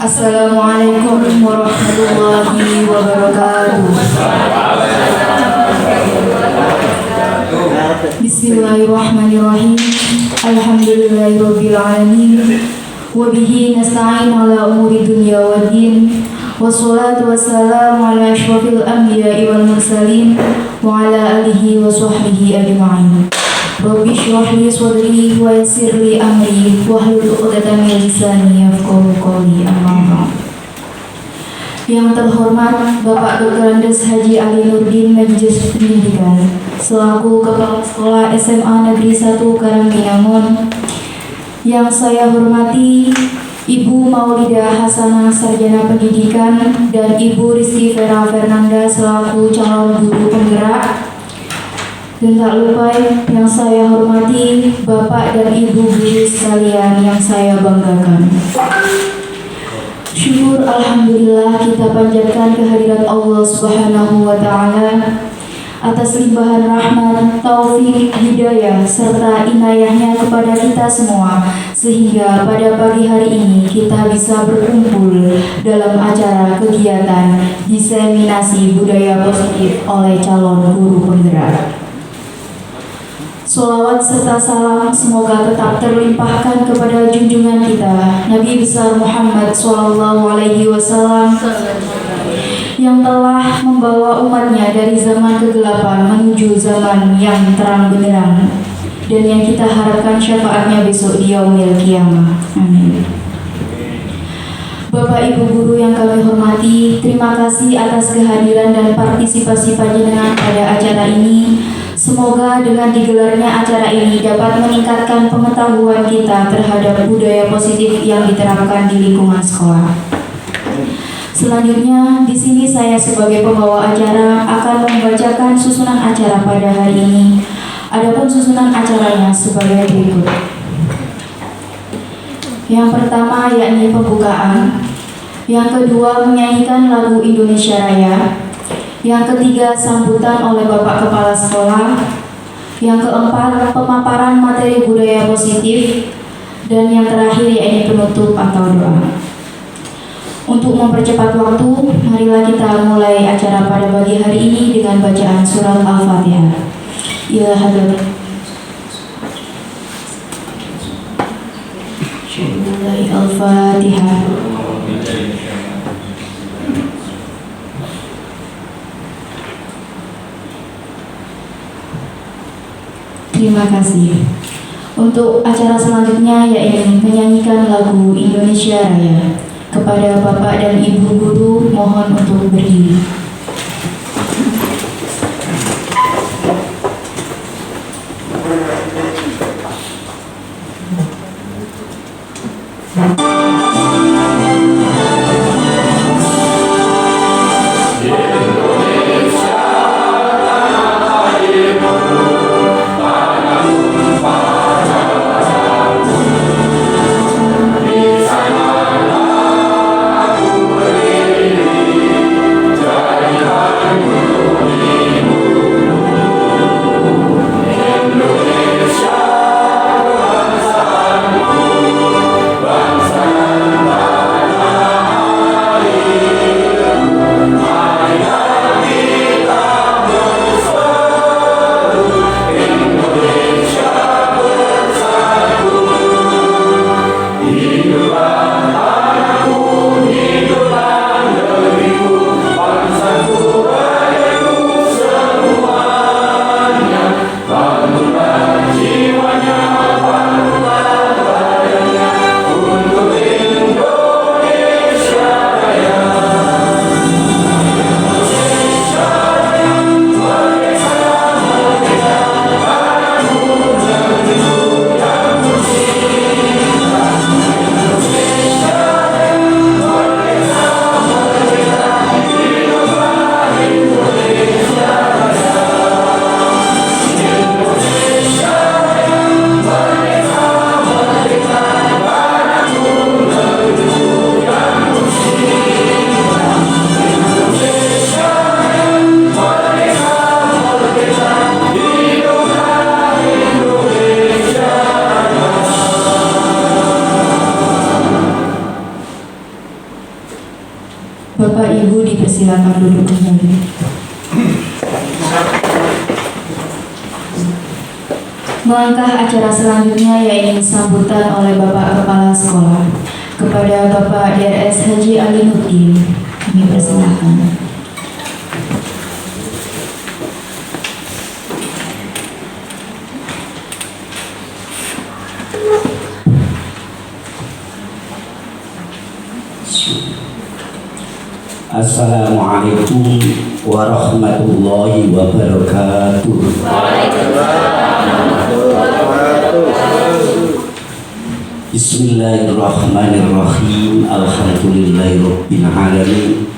Assalamualaikum warahmatullahi wabarakatuh. Bismillahirrahmanirrahim. Alhamdulillahirabbil alamin. Wa bihi nasta'in ala umuri dunya waddin. Wassalatu wassalamu ala asyrafil anbiya'i wal mursalin wa ala alihi wa sahbihi ajma'in. Rabbi shrah li sadri wa yassir li amri wahlul 'uqdatam min lisani yafqahu qawli. Amma ba'd. Yang terhormat Bapak Dr. Andes Haji Ali Nurdin Majelis Pendidikan selaku Kepala Sekolah SMA Negeri 1 Karangginangun. Yang saya hormati Ibu Maulidah Hasanah Sarjana Pendidikan dan Ibu Rizky Vera Fernanda selaku calon guru penggerak. Dan tak lupa yang saya hormati Bapak dan Ibu guru sekalian yang saya banggakan. Syukur alhamdulillah kita panjatkan kehadirat Allah Subhanahu wa taala atas limpahan rahmat, taufik, hidayah serta inayahnya kepada kita semua, sehingga pada pagi hari ini kita bisa berkumpul dalam acara kegiatan diseminasi budaya positif oleh calon guru penggerak. Sholawat serta salam semoga tetap terlimpahkan kepada junjungan kita Nabi besar Muhammad SAW yang telah membawa umatnya dari zaman kegelapan menuju zaman yang terang benderang, dan yang kita harapkan syafaatnya besok di yaumil qiyamah. Amin. Bapak Ibu guru yang kami hormati, terima kasih atas kehadiran dan partisipasi panjenengan pada acara ini. Semoga dengan digelarnya acara ini dapat meningkatkan pengetahuan kita terhadap budaya positif yang diterapkan di lingkungan sekolah. Selanjutnya, di sini saya sebagai pembawa acara akan membacakan susunan acara pada hari ini. Adapun susunan acaranya sebagai berikut. Yang pertama yakni pembukaan. Yang kedua menyanyikan lagu Indonesia Raya. Yang ketiga sambutan oleh Bapak Kepala Sekolah. Yang keempat pemaparan materi budaya positif. Dan yang terakhir yakni penutup atau doa. Untuk mempercepat waktu, marilah kita mulai acara pada pagi hari ini dengan bacaan surat Al-Fatihah. Ila hadrat Al-Fatihah. Terima kasih. Untuk acara selanjutnya yaitu menyanyikan lagu Indonesia Raya. Kepada Bapak dan Ibu guru mohon untuk berdiri. Di sana aku berdiri, Bapak Ibu dipersilakan duduk kembali. Melangkah acara selanjutnya yaitu sambutan oleh Bapak Kepala Sekolah kepada Bapak DRS Haji Ali Nurdin. Kami persilakan. Assalamualaikum warahmatullahi wabarakatuh. Bismillahirrahmanirrahim. Alhamdulillahirabbil alamin.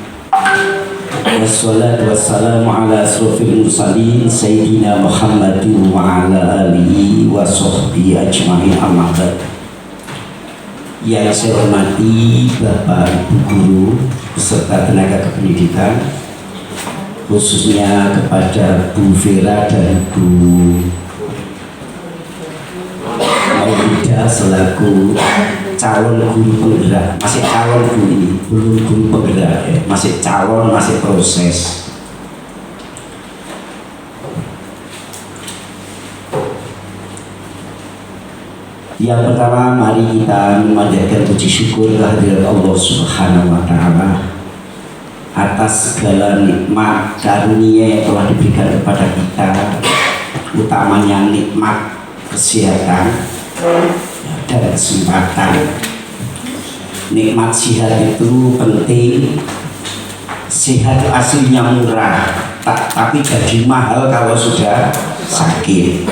Wassalatu wassalamu ala asrofil mursalin Sayyidina Muhammadin wa ala alihi wa sahbihi ajma'in, amma ba'd. Yang saya hormati Bapak Ibu Guru beserta tenaga kependidikan, khususnya kepada Bu Vera dan Bu Maulida selaku calon guru penggerak. Masih calon guru ini, belum guru penggerak ya. Masih calon, masih proses. Yang pertama, mari kita memanjatkan puji syukur kehadirat Allah Subhanahu wa Ta'ala atas segala nikmat karunia yang telah diberikan kepada kita, utamanya nikmat kesehatan dan kesempatan. Nikmat sehat itu penting. Sehat aslinya murah, tapi jadi mahal kalau sudah sakit.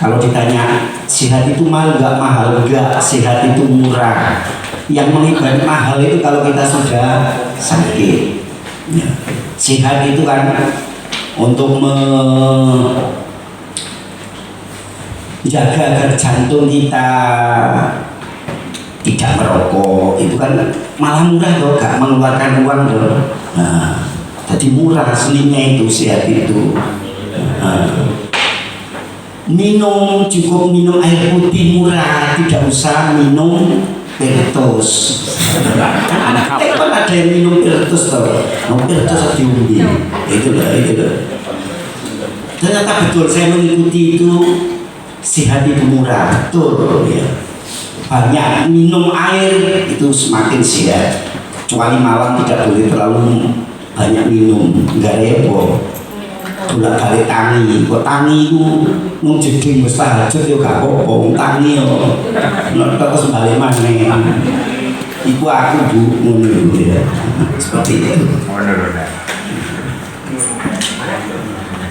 Kalau ditanya sehat itu mahal nggak? Mahal nggak, sehat itu murah. Yang mengibat mahal itu kalau kita sudah sakit. Sehat itu kan untuk menjaga agar jantung kita tidak merokok, itu kan malah murah loh, gak mengeluarkan uang loh. Nah, jadi murah aslinya itu sehat itu. Minum, cukup minum air putih murah, tidak usah minum Pirtus. Kan ada yang minum Pirtus toh, Pirtus diumbi. Itu loh. Ternyata betul, saya mengikuti itu, sehat itu murah, betul ya. Banyak minum air itu semakin sehat. Kecuali malam tidak boleh terlalu banyak minum, nggak repot. Bolak balik tangi, kok tangi itu nung jeding wis tahajud yo gak apa-apa, tangi yo terus balik maneh. Iku aku Bu ngono ya. Seperti itu.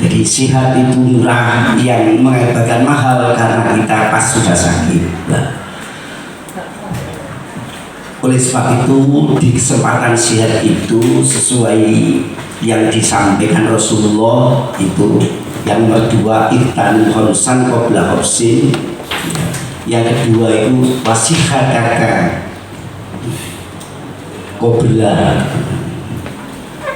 Jadi sehat itu murah, yang mengakibatkan mahal karena kita pas sudah sakit. Oleh sebab itu di kesempatan sehat itu sesuai yang disampaikan Rasulullah itu, yang kedua ihtan khonsan qabla khobsin, yang kedua itu wasihataka qabla,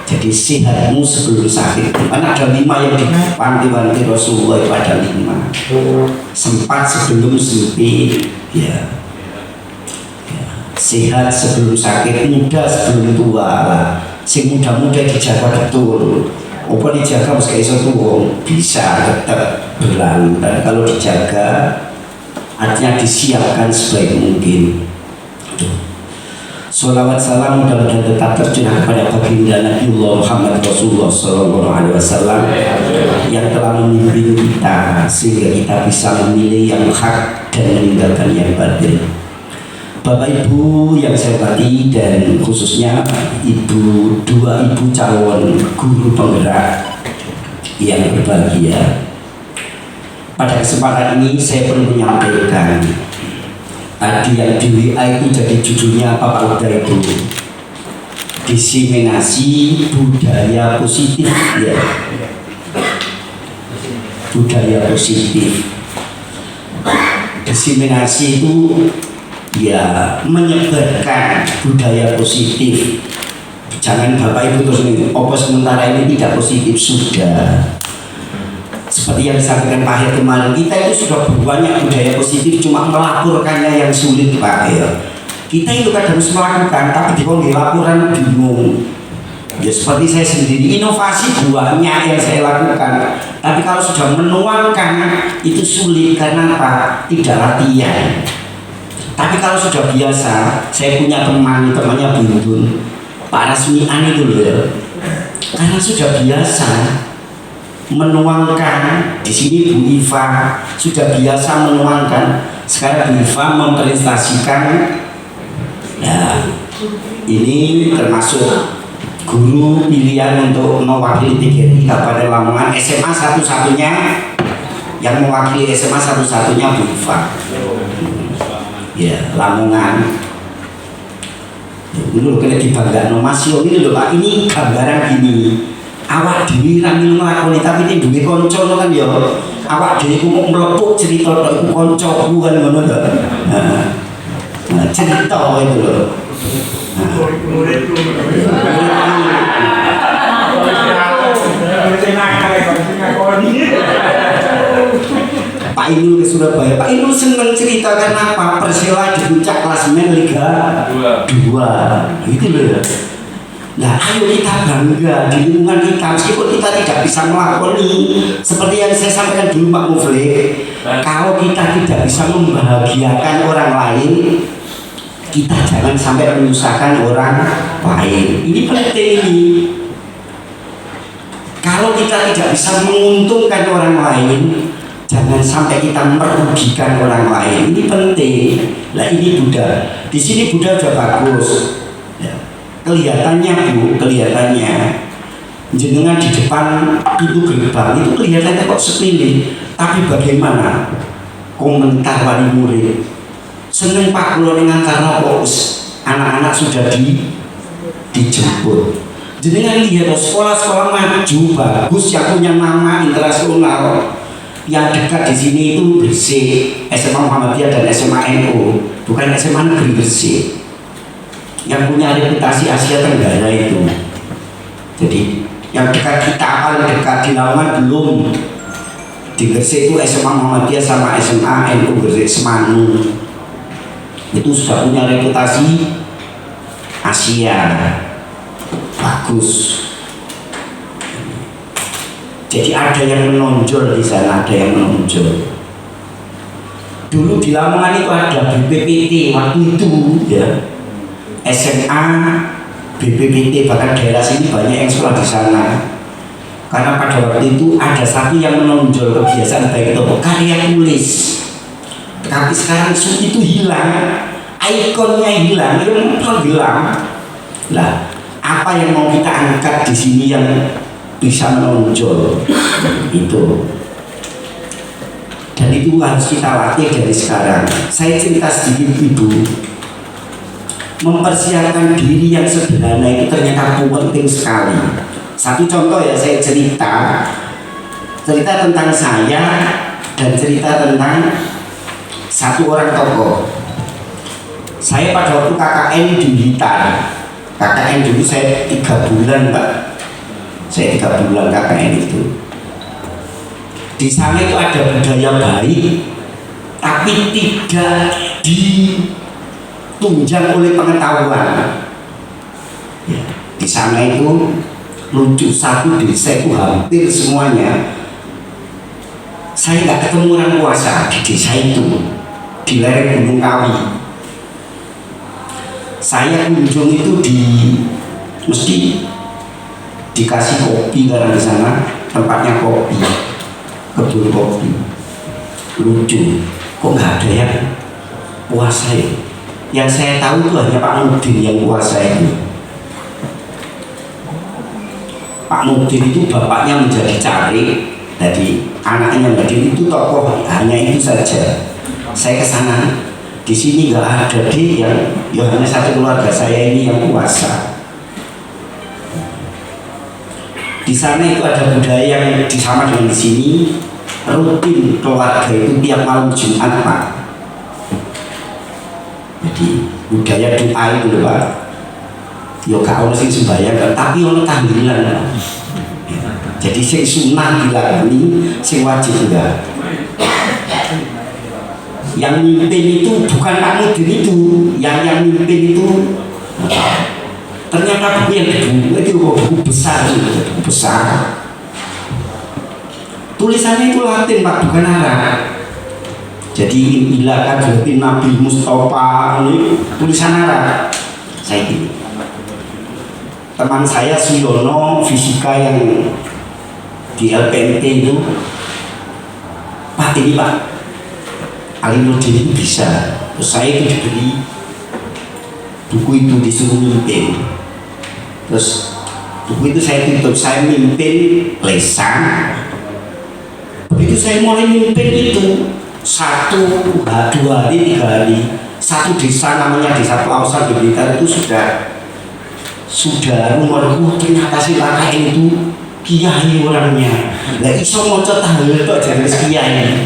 jadi sehatmu sebelum sakit. Karena ada 5 yang dipanti-panti Rasulullah itu, ada 5. Sempat sebelum sempit ya. Sehat sebelum sakit, muda sebelum tua lah. Sing muda-muda dijaga betul. Apa dijaga meski iso tuwa bisa tetap berlalu. Dan kalau dijaga artinya disiapkan sebaik mungkin. Sholawat salam mudah-mudahan tetap tercurah kepada baginda Nabiullah Muhammad Rasulullah Sallallahu Alaihi Wasallam yang telah membimbing kita sehingga kita bisa memilih yang hak dan meninggalkan yang batil. Bapak Ibu yang saya hormati, dan khususnya dua ibu calon guru penggerak yang berbahagia, pada kesempatan ini saya perlu menyampaikan tadi yang di WA itu jadi judulnya apa udah itu, diseminasi budaya positif ya, budaya positif. Diseminasi itu ya menyebarkan budaya positif. Jangan Bapak Ibu terus ini, apa sementara ini tidak positif, sudah. Seperti yang disampaikan Pak Hir kemarin, kita itu sudah banyak budaya positif, cuma melaporkannya yang sulit Pak ya. Kita itu kadang harus melakukan, tapi di laporan bingung. Ya seperti saya sendiri, inovasi banyak yang saya lakukan, tapi kalau sudah menuangkan itu sulit karena apa? Tidak latihan. Tapi kalau sudah biasa, saya punya temannya Bundun, Pak Rasmian itu loh ya. Karena sudah biasa menuangkan, di sini Bu Iva sudah biasa menuangkan. Sekarang Bu Iva mempresentasikan, ya ini termasuk guru pilihan untuk mewakili TGRI Kabupaten Lamongan, SMA satu-satunya yang mewakili SMA satu-satunya Bu Iva. Ya, Lamongan. Ini loh kena dibanggakan Mas Yo ini loh Pak, ini gambaran gini. Awak dhewe ra nglakoni tapi nek duwe kanca kan ya. Awak dhewe ku mau mlepuk cerita tok iku kancaku kan ngono to. Nah, cerita itu loh. Pak Inul ke Surabaya. Pak Inul seneng cerita karena apa? Persela di puncak klasemen Liga 2. Gitu loh ya. Nah, ayo kita bangga di lingkungan kita meskipun kita tidak bisa melakoni seperti yang saya sampaikan dulu Pak Muflik. Kalau kita tidak bisa membahagiakan orang lain, kita jangan sampai menyusahkan orang lain. Ini penting ini. Kalau kita tidak bisa menguntungkan orang lain, jangan sampai kita merugikan orang lain. Ini penting. Nah ini Buddha. Di sini Buddha sudah bagus. Ya. Kelihatannya Bu, kelihatannya jenengan di depan pintu gerbang itu kelihatannya kok sepi. Tapi bagaimana komentar wali murid? Seneng Pak Kulo dengan karena anak-anak sudah dijemput. Jenengan lihat sekolah-sekolah maju bagus yang punya nama internasional. Yang dekat di sini itu bersih, SMA Muhammadiyah dan SMA NU, bukan SMA Negeri Bersih. Yang punya reputasi Asia Tenggara itu. Jadi yang dekat kita paling dekat di Lamongan belum. Di Gresik itu SMA Muhammadiyah sama SMA NU Gresik Semanu. Itu sudah punya reputasi Asia. Bagus. Jadi ada yang menonjol di sana, ada yang menonjol. Dulu di Lamongan itu ada BPPT waktu itu ya. SMA, BPPT bahkan daerah sini banyak yang sekolah di sana. Karena pada waktu itu ada satu yang menonjol kebiasaan baik itu karya tulis. Tapi sekarang itu hilang, ikonnya hilang, itu hilang. Lah, apa yang mau kita angkat di sini yang bisa menonjol itu? Dan itu harus kita latih dari sekarang. Saya cerita sedikit Ibu. Mempersiapkan diri yang sederhana itu ternyata penting sekali. Satu contoh ya, saya cerita tentang saya dan cerita tentang satu orang tokoh. Saya pada waktu KKN di Blitar. KKN dulu saya 3 bulan Pak. Saya 3 bulan KKN itu. Di sana itu ada budaya baik, tapi tidak ditunjang oleh pengetahuan. Ya, di sana itu lucu, satu desa itu hampir semuanya. Saya nggak ketemu orang puasa di desa itu, di lereng Gunung Kawi. Saya kunjung itu mesti dikasih kopi karena di sana tempatnya kopi, kebun kopi. Lucu, kok nggak ada yang puasa ya? Yang saya tahu itu hanya Pak Mudin yang puasa itu. Pak Mudin itu bapaknya menjadi carik, jadi anaknya menjadi itu tokoh, hanya itu saja. Saya ke sana, di sini nggak ada yang ya hanya satu keluarga saya ini yang puasa. Di sana itu ada budaya yang sama dengan di sini, rutin keluarga itu tiap malam Jumat Pak. Jadi budaya doa itu loh Pak. Yo gak ono sing sembahyang, tapi ono tahlilan. Jadi sing sunah dilakoni, sing wajib enggak. Yang mimpin itu bukan Pak Mudir itu, yang mimpin itu ternyata buku yang kedua itu buku besar, buku besar. Tulisannya itu Latin Pak, bukan Arab. Jadi ilakan berarti Nabi Mustafa, ini tulisan Arab. Saya ini teman saya Suyono fisika yang di LPMT itu, Pak ini Pak Alimuddin itu bisa. Terus saya itu diberi buku itu, disuruh mimpin. Terus buku itu saya tutup, saya mimpin lesan. Begitu saya mulai mimpin itu 1, 2 hari, 3 hari, satu desa namanya Desa Pelausan di Blitar itu sudah rumorku ternyata si Laka itu kiai orangnya. Lah iso maca tahlil tok jare kiai.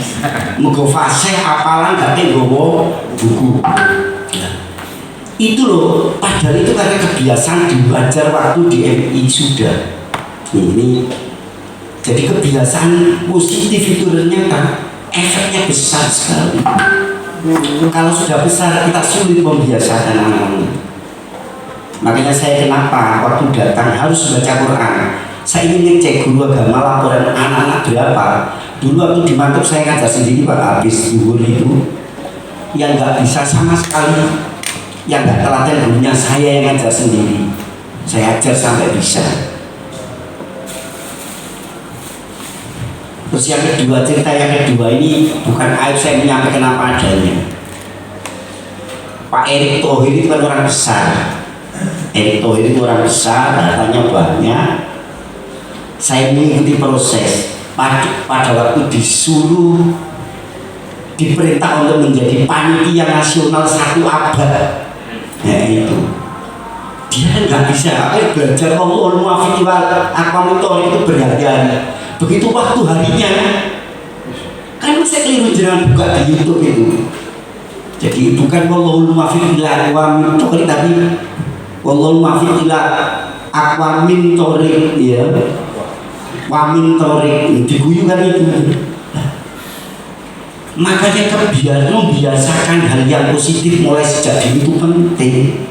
Muga fasih apalan gak nggowo buku. Itu loh, padahal itu karena kebiasaan dibaca waktu di MI sudah. Ini jadi kebiasaan positif itu ternyata efeknya besar sekali. Kalau sudah besar kita sulit membiasakan anak-anak. Makanya saya kenapa waktu datang harus baca Quran. Saya ingin ngecek guru agama laporan anak-anak berapa. Dulu waktu di Mantap saya ngajar sendiri Pak, habis zuhur itu yang nggak bisa sama sekali, yang nggak telaten gurunya saya yang ngajar sendiri. Saya ajar sampai bisa. Terus yang kedua, cerita yang kedua ini bukan aib, saya menyampaikan apa adanya. Pak Erick Thohir itu kan orang besar. Erick Thohir itu orang besar, datanya banyak. Saya mengikuti proses. Pada waktu disuruh, diperintah untuk menjadi panitia nasional 1 abad. Ya itu. Dia kan nggak bisa. Belajar Allah muafiq wal aqwamitor itu berhari-hari. Begitu waktu harinya kan saya keliru jangan buka di YouTube itu. Jadi bukan wallahul muwaffiq ila aqwamit thoriq, tapi wallahul muwaffiq ila aqwamit thoriq ya. Wamin thoriq diguyu kan itu. Makanya membiasakan hal yang positif mulai sejak dini itu penting.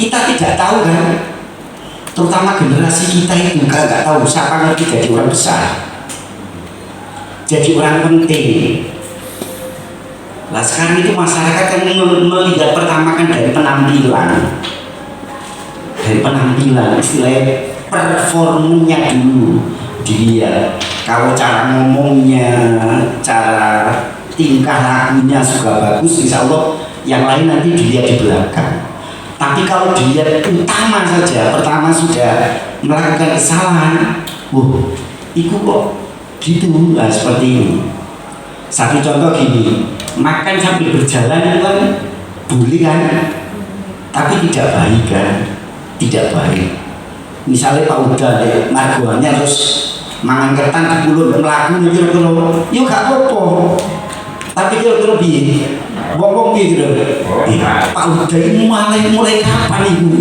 Kita tidak tahu kan, terutama generasi kita itu nggak tahu siapa ngerti jadi orang besar, jadi orang penting. Nah sekarang itu masyarakat yang melihat pertama kan dari penampilan, istilahnya performanya dulu dilihat. Kalau cara ngomongnya, cara tingkah lakunya juga bagus, insya Allah yang lain nanti dilihat di belakang. Tapi kalau dilihat utama saja, pertama sudah melakukan kesalahan, itu kok gitu, nah seperti ini. Satu contoh gini, makan sambil berjalan itu kan boleh kan, tapi tidak baik kan, tidak baik. Misalnya Pak Uda margoannya terus mangan ketan di mulut melaku kira-kira, yuk gak apa-apa. Tapi kira-kira piye? Wong piye kira-kira? Pak Uda ini mulai kapan ibu?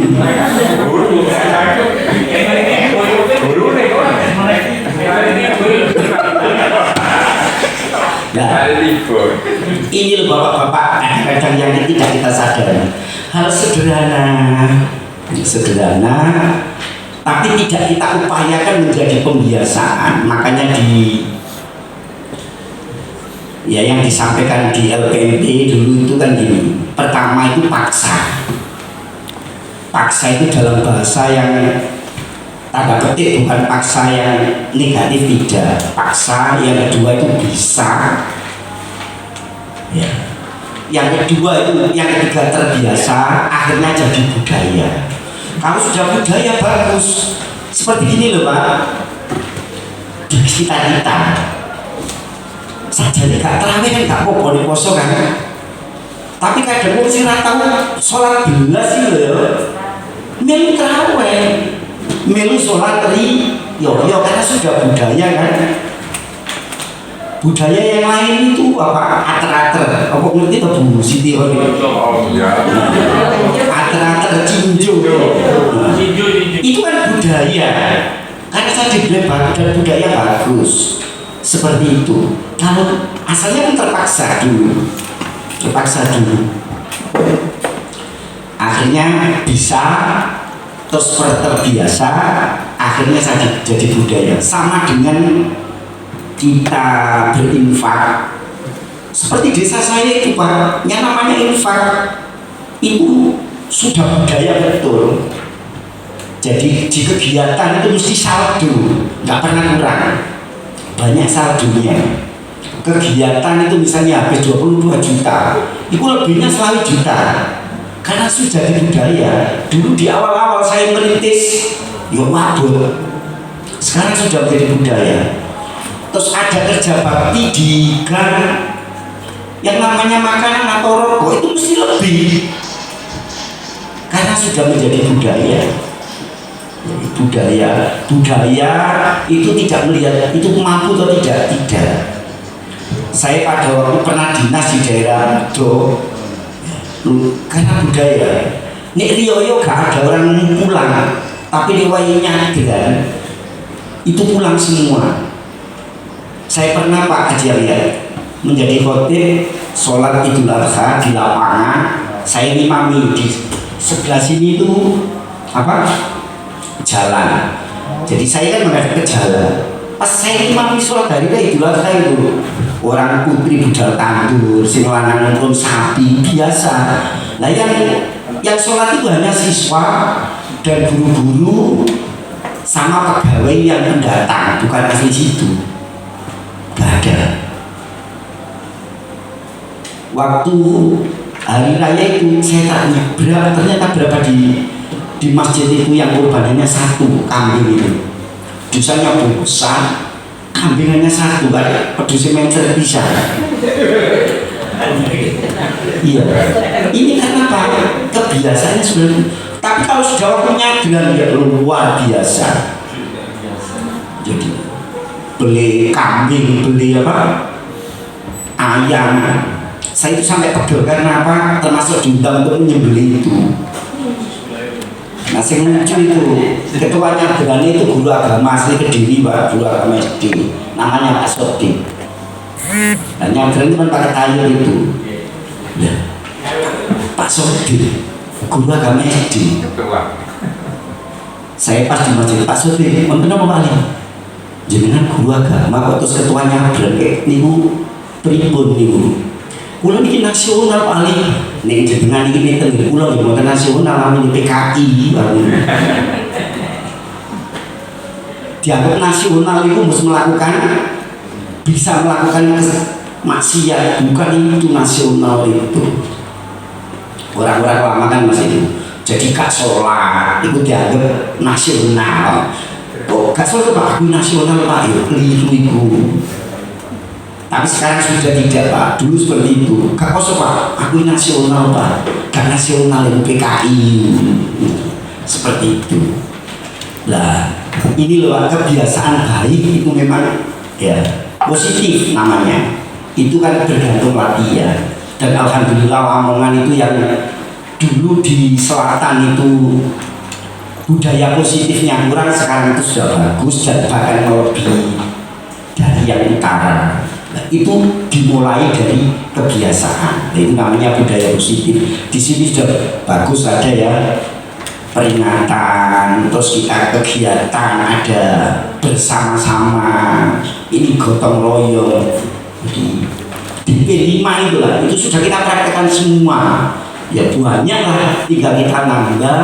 Nah, ini loh bapak-bapak kadang-kadang yang tidak kita sadari. Hal sederhana, tapi tidak kita upayakan menjadi pembiasaan. Makanya yang disampaikan di LPMT dulu itu kan gini. Pertama itu paksa. Paksa itu dalam bahasa yang tanda petik, bukan paksa yang negatif, tidak. Paksa yang kedua itu bisa. Ya. Yang kedua itu, yang ketiga terbiasa, akhirnya jadi budaya. Kalau sudah budaya bagus. Seperti ini loh Pak. Cita-cita. Saja nih gak terawih kan gak apa-apa nih poso kan. Tapi kadang mesti tahu sholat belas sih loh ya. Melu terawih, melu sholat yo karena sudah budaya kan. Budaya yang lain itu apa ater-ater, apa ngerti atau Bu Siti ater-ater cinjo. Itu kan budaya. Karena saya dibilang budaya bagus. Seperti itu. Kalau asalnya kan terpaksa dulu. terpaksa dulu. Akhirnya bisa, terus terbiasa, akhirnya saya jadi budaya. Sama dengan kita berinfak. Seperti desa saya itu Pak, yang namanya infak itu sudah budaya betul. Jadi di kegiatan itu mesti saldo, nggak pernah kurang, banyak saldonya. Kegiatan itu misalnya habis 22 juta, itu lebihnya selalu juta, karena sudah di budaya. Dulu di awal-awal saya merintis, ya mabuk, sekarang sudah menjadi budaya. Terus ada kerja bakti di gang, yang namanya makanan atau rokok itu mesti lebih, karena sudah menjadi budaya. Budaya itu tidak melihat itu mampu atau tidak. Saya pada waktu pernah dinas di daerah Do, karena budaya. Nek Rioyo gak ada orang pulang, tapi riwayatnya itu pulang semua. Saya pernah Pak Haji lihat menjadi khotib sholat Idul Adha di lapangan. Saya imami di sebelah sini itu jalan. Jadi saya kan menghadap ke jalan. Pas saya imami sholat hari Idul Adha itu, orang putri budal tandur, sing lanang pun sapi biasa. Nah yang sholat itu hanya siswa dan guru-guru sama pegawai yang pendatang, bukan asli situ. Gak ada. Waktu hari raya itu saya tanya ternyata berapa di masjid itu yang kurbanannya 1 kambing itu. Dosanya besar, kambingannya 1 kan, pedusnya mencer bisa. Iya, ini karena apa? Kebiasaannya sebenarnya. Tapi kalau sudah waktunya dengan ya luar biasa. Jadi beli kambing, beli ayam. Saya itu sampai pegel karena apa? Termasuk diundang untuk menyembelih itu. Nah, yang lucu itu ketuanya dengan itu guru agama asli Kediri Pak, guru agama SD, namanya Pak Sodik. Dan yang keren cuma pakai kayu itu. Ya, Pak Sodik, guru agama SD. Saya pas di masjid Pak Sodik, mungkin apa Pak Ali? Jangan guru agama, terus ketuanya berangkat niku pripun niku. Kulo niki nasional paling nek jenengan iki neten kulo yo mboten nasional namanya PKI baru. Dianggap nasional itu harus bisa melakukan maksiat, bukan itu nasional itu. Orang-orang lama kan masih itu. Jadi gak sholat itu dianggap nasional. Oh gak sholat Pak, aku nasional Pak, ya keliru itu. Tapi sekarang sudah tidak Pak, dulu seperti itu. Gak kosong Pak, aku nasional Pak, gak nasional itu PKI. Seperti itu. Lah, ini loh kebiasaan baik itu memang ya positif namanya. Itu kan tergantung latihan. Dan alhamdulillah omongan itu yang dulu di selatan itu budaya positifnya kurang, sekarang itu sudah bagus dan bahkan melebihi dari yang utara. Nah, itu dimulai dari kebiasaan. Itu namanya budaya positif. Di sini sudah bagus, ada ya peringatan, terus kita kegiatan ada bersama-sama. Ini gotong royong. Jadi di P5 itulah, itu sudah kita praktekkan semua. Ya banyak lah, tinggal kita nambah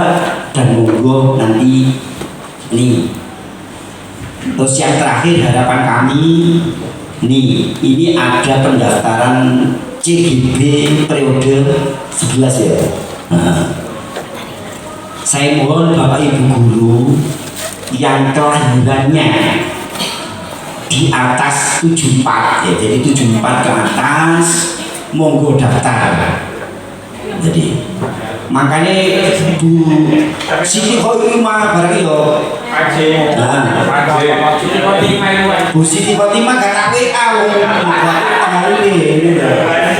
dan monggo nanti ini. Terus yang terakhir harapan kami. Nih, ini ada pendaftaran CGB periode 11 ya. Nah, saya mohon Bapak Ibu guru yang kelahirannya di atas 74 ya, jadi 74 ke atas monggo daftar. Jadi makanya Bu Siti Khotimah barang yo. Bu Siti Khotimah gak tak WA wong ini.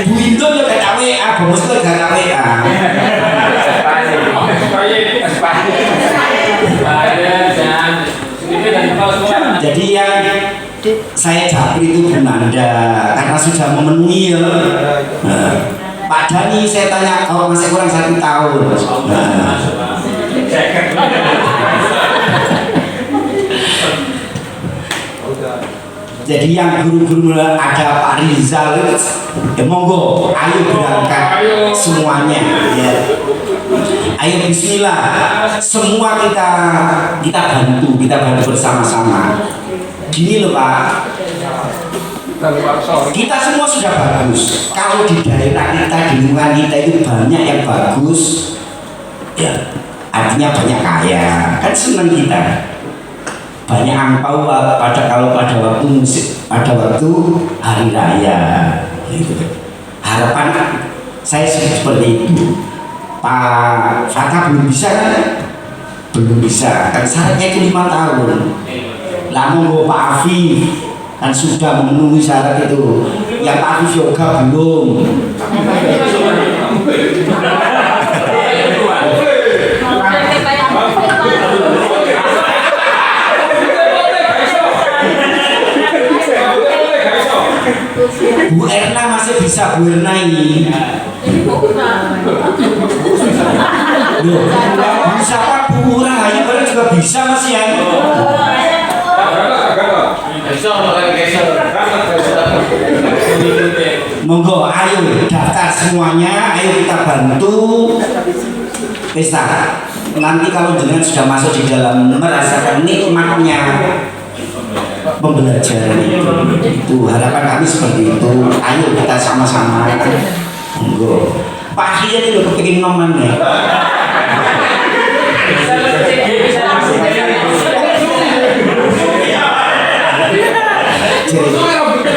Bu Indo yo gak tak WA, Bu Musto gak tak WA. Jadi yang saya japri itu Bu Nanda karena sudah memenuhi ya. Pak Dani saya tanya, kalau masih kurang 1 tahun. Nah. Jadi yang guru-guru ada Pak Rizal, ya monggo, ayo berangkat semuanya, ya. Ayo Bismillah, semua kita bantu bersama-sama. Gini loh Pak, kita semua sudah bagus. Kalau di daerah kita, di lingkungan kita itu banyak yang bagus, ya artinya banyak kaya, kan senang kita. Banyak angpau pada waktu musik, pada waktu hari raya gitu. Harapan saya seperti itu. Pak Fatah belum bisa kan? Belum bisa, kan syaratnya itu 5 tahun. Lalu Pak Afif kan sudah memenuhi syarat itu. Yang Pak Afif yoga belum. Bu Erna masih bisa, Bu Erna ini. Loh, bisa Pak Bu Rahayu juga bisa Mas ya. Monggo, ayo daftar semuanya, ayo kita bantu pesta. Nanti kalau jenengan sudah masuk di dalam, merasakan nikmatnya pembelajaran itu harapan kami seperti itu. Ayo kita sama-sama. Monggo. Pak Akhir itu kepingin noman ya.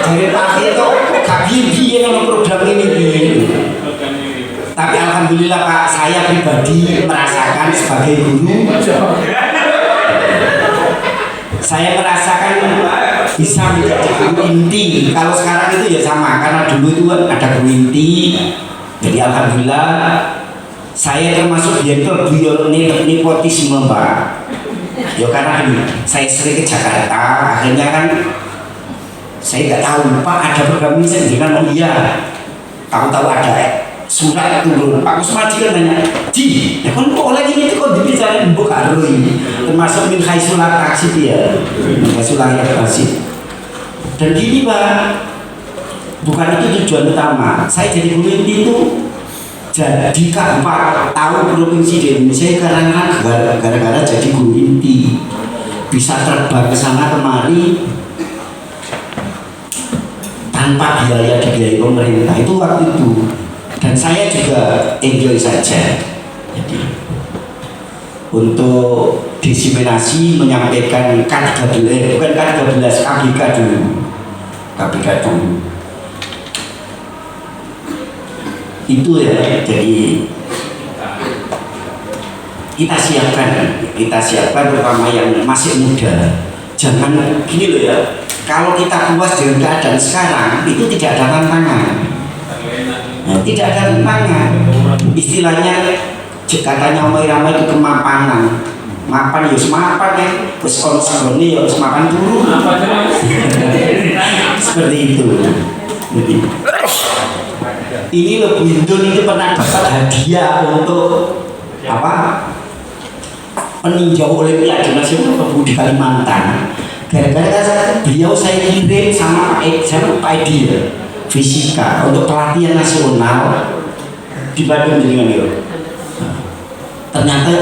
Jadi Pak Akhir itu gak biaya kalau program ini. Tapi alhamdulillah Pak, saya pribadi merasakan sebagai guru, saya merasakan bisa menjadi guru inti. Kalau sekarang itu ya sama, karena dulu itu ada guru inti. Jadi alhamdulillah saya termasuk gentle nepotisme Pak. Ya karena ini saya sering ke Jakarta, akhirnya kan saya nggak tahu Pak ada program ini, saya bilang oh iya, tahu-tahu ada surat turun. Pak Kusmadi kan nanya, Ji, ya kan kok oleh ini kok dibicarain mbok karo ini, termasuk min haisulat taksib ya, haisulat taksib. Dan gini Pak, bukan itu tujuan utama. Saya jadi guru inti itu jadi keempat tahu provinsi di Indonesia karena gara-gara jadi guru inti, bisa terbang ke sana kemari tanpa biaya dibiayai pemerintah itu waktu itu. Dan saya juga enjoy saja. Jadi untuk diseminasi menyampaikan K13, bukan K13, KBK dulu. KBK dulu. Itu ya, jadi kita siapkan terutama yang masih muda. Jangan gini loh ya, kalau kita puas dengan keadaan sekarang itu tidak ada tantangan. Tidak ada tantangan. Istilahnya katanya Omai Rama itu kemapanan. Mapan ya semapan ya, terus kalau sebenarnya ya semapan turun. Seperti itu. Jadi, ini loh Bindun ini pernah dapat hadiah untuk apa? Peninjau Olimpiade Nasional di Kalimantan. Gara-gara beliau saya kirim sama Pak Edi ya, fisika untuk pelatihan nasional di Bandung dengan itu. Ternyata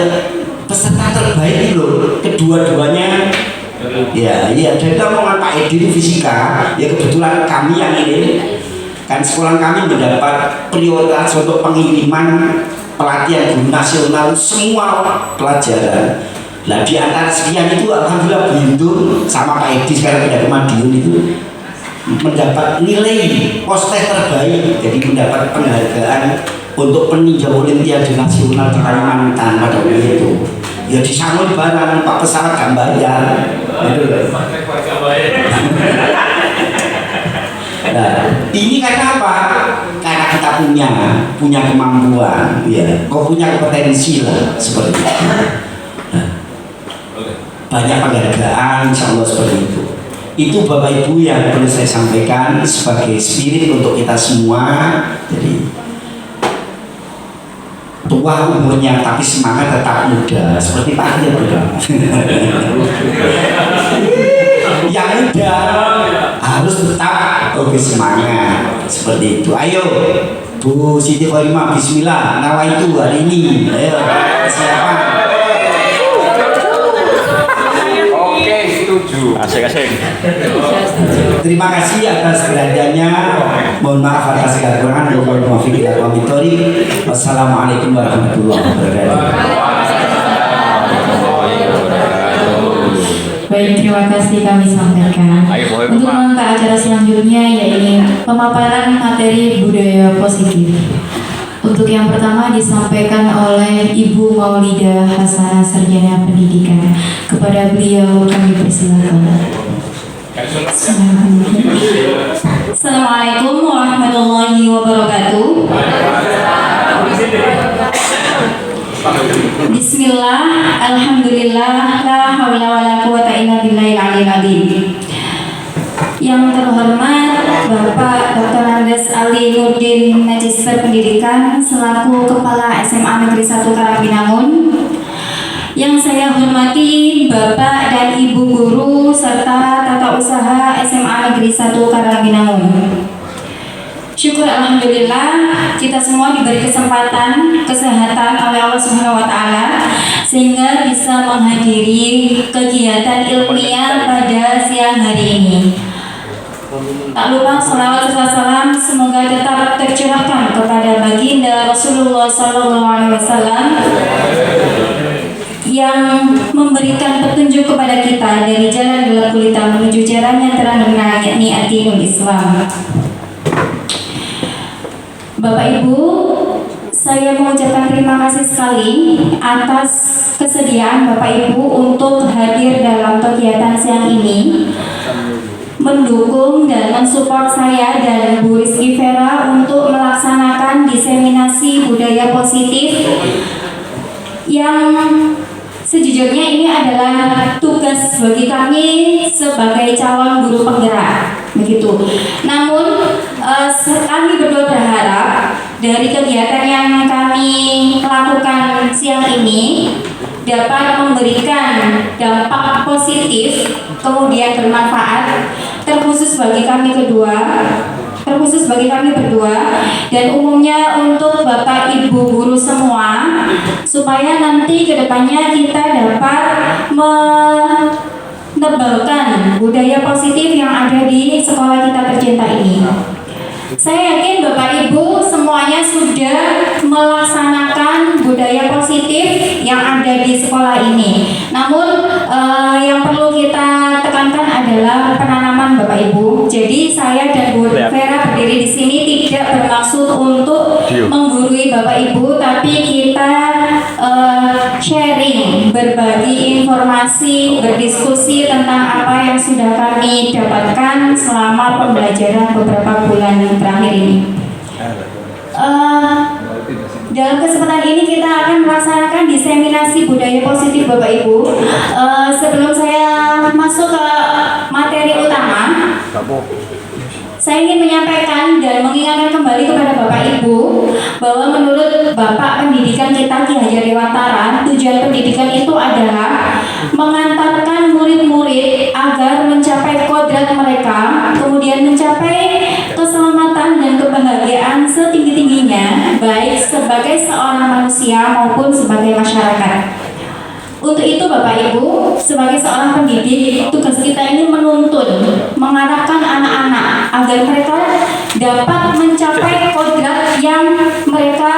peserta terbaik itu kedua-duanya ya dari omongan Pak Edi itu fisika ya, kebetulan kami yang ini kan sekolah kami mendapat prioritas untuk pengiriman pelatihan guru nasional semua pelajaran. Nah di antara sekian itu alhamdulillah Bindun sama Pak Edi sekarang pindah ke Madiun itu mendapat nilai postek terbaik, jadi mendapat penghargaan untuk peninjau Olimpiade Nasional di Kalimantan pada waktu itu. Ya disambut barang Pak pesawat gak bayar. Nah, ini karena apa? Karena kita punya kemampuan, ya, kok punya kompetensi lah seperti itu. Nah, banyak penghargaan, insya Allah seperti itu. Itu Bapak Ibu yang perlu saya sampaikan sebagai spirit untuk kita semua. Jadi tua umurnya tapi semangat tetap muda seperti Pak Kiai yang muda harus tetap semangat seperti itu. Ayo Bu Siti Khorimah, bismillah, nawaitu hari ini. Ayo siapa? Oke, setuju. Asik. Terima kasih atas kehadirannya. Mohon maaf atas kekurangan. Wassalamualaikum warahmatullahi wabarakatuh. Baik, terima kasih kami sampaikan. Untuk mengangkat acara selanjutnya yaitu pemaparan materi budaya positif. Untuk yang pertama disampaikan oleh Ibu Maulidah Hasanah, Sarjana Pendidikan. Kepada beliau kami persilakan. Assalamualaikum warahmatullahi wabarakatuh. Bismillah, alhamdulillah, la haula wala quwata illa billahil aliyil azim. Yang terhormat Bapak Dr. Andes Ali Nurdin, Magister Pendidikan selaku Kepala SMA Negeri 1 Karangginangun. Yang saya hormati Bapak dan Ibu Guru serta Tata Usaha SMA Negeri 1 Karangginangun. Syukur alhamdulillah kita semua diberi kesempatan, kesehatan oleh Allah Subhanahu wa taala sehingga bisa menghadiri kegiatan ilmiah pada siang hari ini. Tak lupa salawat serta salam semoga tetap tercurahkan kepada baginda Rasulullah SAW yang memberikan petunjuk kepada kita dari jalan gelap gulita menuju jalan yang terang benderang, yakni ad-dinul Islam. Bapak Ibu, saya mengucapkan terima kasih sekali atas kesediaan Bapak Ibu untuk hadir dalam kegiatan siang ini, mendukung dan mensupport saya dan Bu Rizky Vera untuk melaksanakan diseminasi budaya positif yang sejujurnya ini adalah tugas bagi kami sebagai calon guru penggerak, begitu. Namun kami berdua berharap dari kegiatan yang kami lakukan siang ini dapat memberikan dampak positif, kemudian bermanfaat, terkhusus bagi kami berdua dan umumnya untuk Bapak Ibu guru semua, supaya nanti kedepannya kita dapat menebalkan budaya positif yang ada di sekolah kita tercinta ini. Saya yakin Bapak Ibu semuanya sudah melaksanakan budaya positif yang ada di sekolah ini. Namun yang perlu kita tekankan adalah penanaman Bapak Ibu. Jadi saya dan Bu Vera berdiri di sini tidak bermaksud untuk menggurui Bapak Ibu, tapi kita sharing, berbagi informasi, berdiskusi tentang apa yang sudah kami dapatkan selama pembelajaran beberapa bulan terakhir ini. Dalam kesempatan ini kita akan melaksanakan diseminasi budaya positif Bapak Ibu. Sebelum saya masuk ke materi utama, saya ingin menyampaikan dan mengingatkan kembali kepada Bapak Ibu bahwa menurut Bapak Pendidikan kita Ki Hajar Dewantara, tujuan pendidikan itu adalah mengantarkan murid-murid agar mencapai kodrat mereka, kemudian mencapai keselamatan dan kebahagiaan setinggi-tingginya, baik sebagai seorang manusia maupun sebagai masyarakat. Untuk itu Bapak Ibu, sebagai seorang pendidik, tugas kita ini menuntun, mengarahkan anak-anak agar mereka dapat mencapai kodrat yang mereka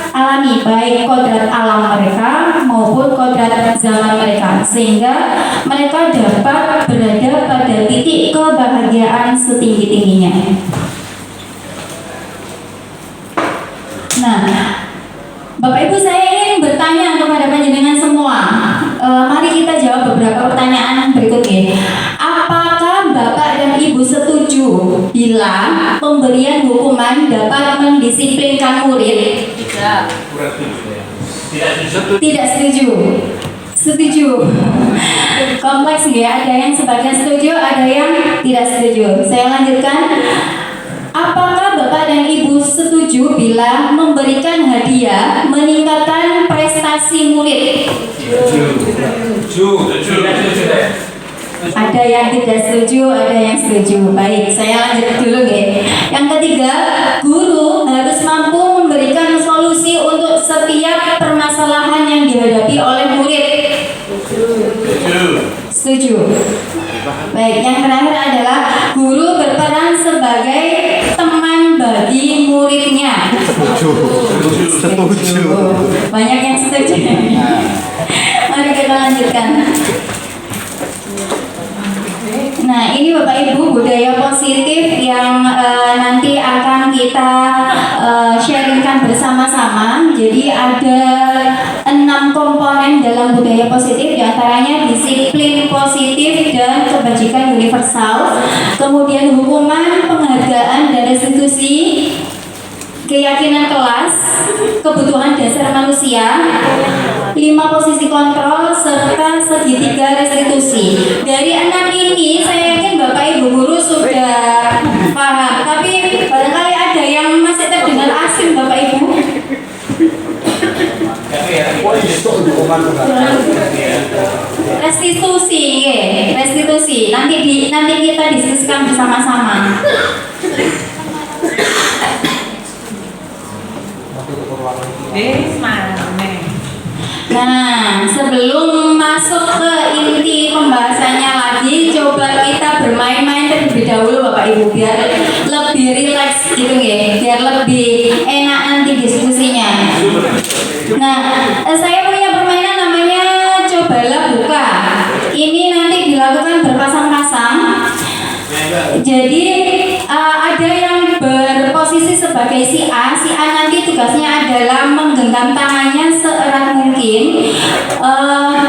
alami, baik kodrat alam mereka maupun kodrat zaman mereka, sehingga mereka dapat berada pada titik kebahagiaan setinggi-tingginya. Nah, Bapak Ibu, saya ingin bertanya kepada panjenengan semua. Mari kita jawab beberapa pertanyaan berikut ini. Apakah Bapak dan Ibu setuju bila pemberian hukuman dapat mendisiplinkan murid? Tidak setuju. Setuju. Kompleks ya, ada yang sebagian setuju, ada yang tidak setuju. Saya lanjutkan. Apakah Bapak dan Ibu setuju setuju bila memberikan hadiah meningkatkan prestasi murid? Ada yang tidak setuju, ada yang setuju. Baik, saya lanjut dulu ya. Yang ketiga, guru harus mampu memberikan solusi untuk setiap permasalahan yang dihadapi oleh murid. Setuju. Baik, yang terakhir adalah guru berperan sebagai teman bagi muridnya. Setuju. Banyak yang setuju. Mari kita lanjutkan. Nah, ini Bapak Ibu budaya positif yang nanti akan kita sharingkan bersama-sama. Jadi ada 6 komponen dalam budaya positif, diantaranya disiplin positif dan kebajikan universal, kemudian hukuman, penghargaan dan restitusi, keyakinan kelas, kebutuhan dasar manusia, 5 posisi kontrol, serta segitiga restitusi. Dari 6 ini saya yakin Bapak Ibu guru sudah paham, tapi barangkali ada yang masih terdengar asing Bapak Ibu. Restitusi, restitusi. Nanti kita diskusikan bersama-sama. Nah, sebelum masuk ke inti pembahasannya lagi, coba kita bermain-main terlebih dahulu Bapak Ibu biar lebih rileks gitu ya, biar lebih enak nanti diskusinya. Nah, saya punya permainan namanya cobalah buka. Ini nanti dilakukan berpasang-pasang. Jadi ada yang berposisi sebagai si A nanti tugasnya adalah menggenggam tangannya seerat mungkin.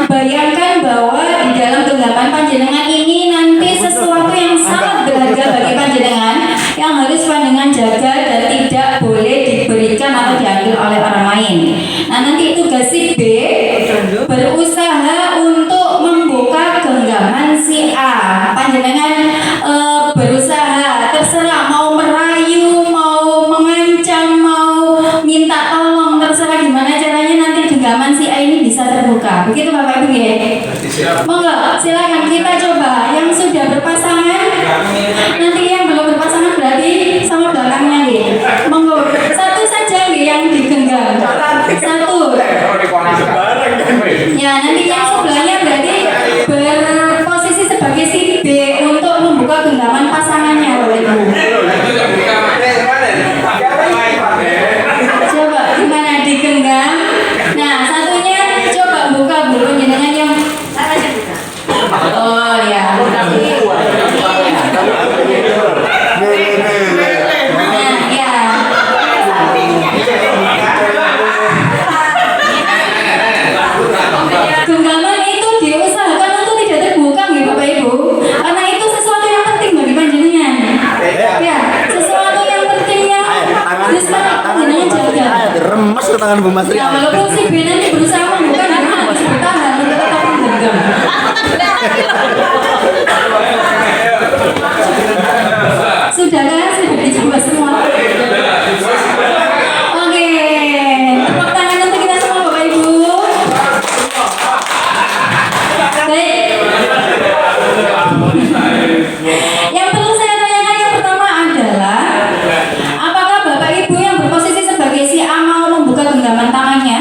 Bayangkan bahwa di dalam genggaman panjenengan ini nanti sesuatu yang sangat berharga bagi panjenengan yang harus panjenengan jaga dan tidak boleh diberikan atau diambil oleh orang lain. Nah, nanti tugas si B berusaha untuk membuka genggaman si A. Panjenengan berusaha, terserah mau merayu, mau mengancam, mau minta tolong, terserah gimana caranya nanti genggaman si A ini bisa terbuka. Begitu Bapak Ibu ya. Monggo, silakan kita coba. Yang sudah berpasangan, nanti yang belum berpasangan berarti sama belakangnya nih. Monggo, satu saja nih yang digenggam. Satu. Ya, nanti yang sebelahnya berarti berposisi sebagai si B untuk membuka genggaman pasangannya. Coba gimana digenggam? Nah, satunya coba buka bulu dengan yang oh ya. Nah, ya. Genggaman itu diusahakan untuk tidak terbuka nggih Bapak Ibu, karena itu sesuatu yang penting bagi panjenengan. Ya, sesuatu yang penting yang harus panjenengan jaga. Remes ke tangan Bu Masri. Ya, walaupun si B nanti berusaha membuka, karena harus bertahan untuk tetap menggenggam. Sudahkah? Sudah dicoba semua? Oke, tepuk tangan untuk kita semua Bapak Ibu. Baik. Yang perlu saya tanyakan yang pertama adalah, apakah Bapak Ibu yang berposisi sebagai si A mau membuka genggaman tangannya?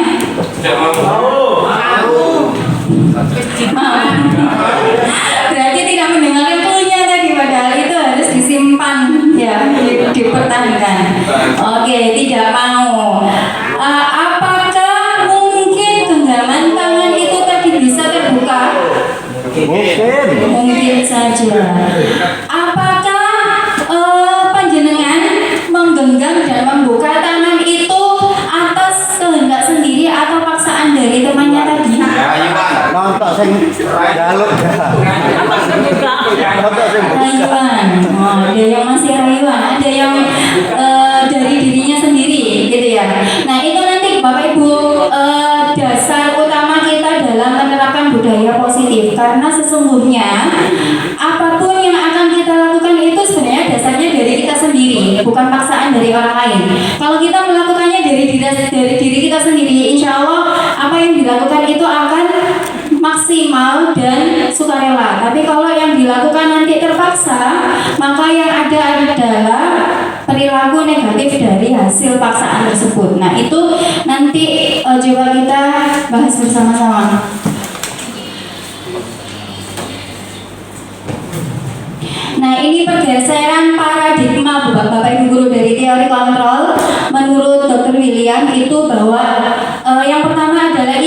Mau. Berarti tidak mendengarkan punya tadi, padahal itu harus disimpan ya, dipertahankan. Oke, tidak mau. Apakah mungkin genggaman tangan itu tadi bisa terbuka? Mungkin saja. Apakah panjenengan menggenggam dan membuka tangan itu atas kehendak sendiri atau paksaan dari temannya tadi? Nonton sing galuk dah. Rayuan. Oh, ada yang masih rayuan, ada yang dari dirinya sendiri gitu ya. Nah, itu nanti Bapak Ibu dasar utama kita dalam menerapkan budaya positif, karena sesungguhnya apapun yang akan kita lakukan itu sebenarnya dasarnya dari kita sendiri, bukan paksaan dari orang lain. Kalau Kalau kita melakukannya dari diri kita sendiri, insya Allah apa yang dilakukan itu akan maksimal dan sukarela. Tapi kalau yang dilakukan nanti terpaksa, maka yang ada adalah perilaku negatif dari hasil paksaan tersebut. Nah itu nanti coba kita bahas bersama-sama. Nah ini pergeseran paradigma Bapak Ibu Guru dari teori kontrol. Menurut Dr. William itu bahwa yang pertama adalah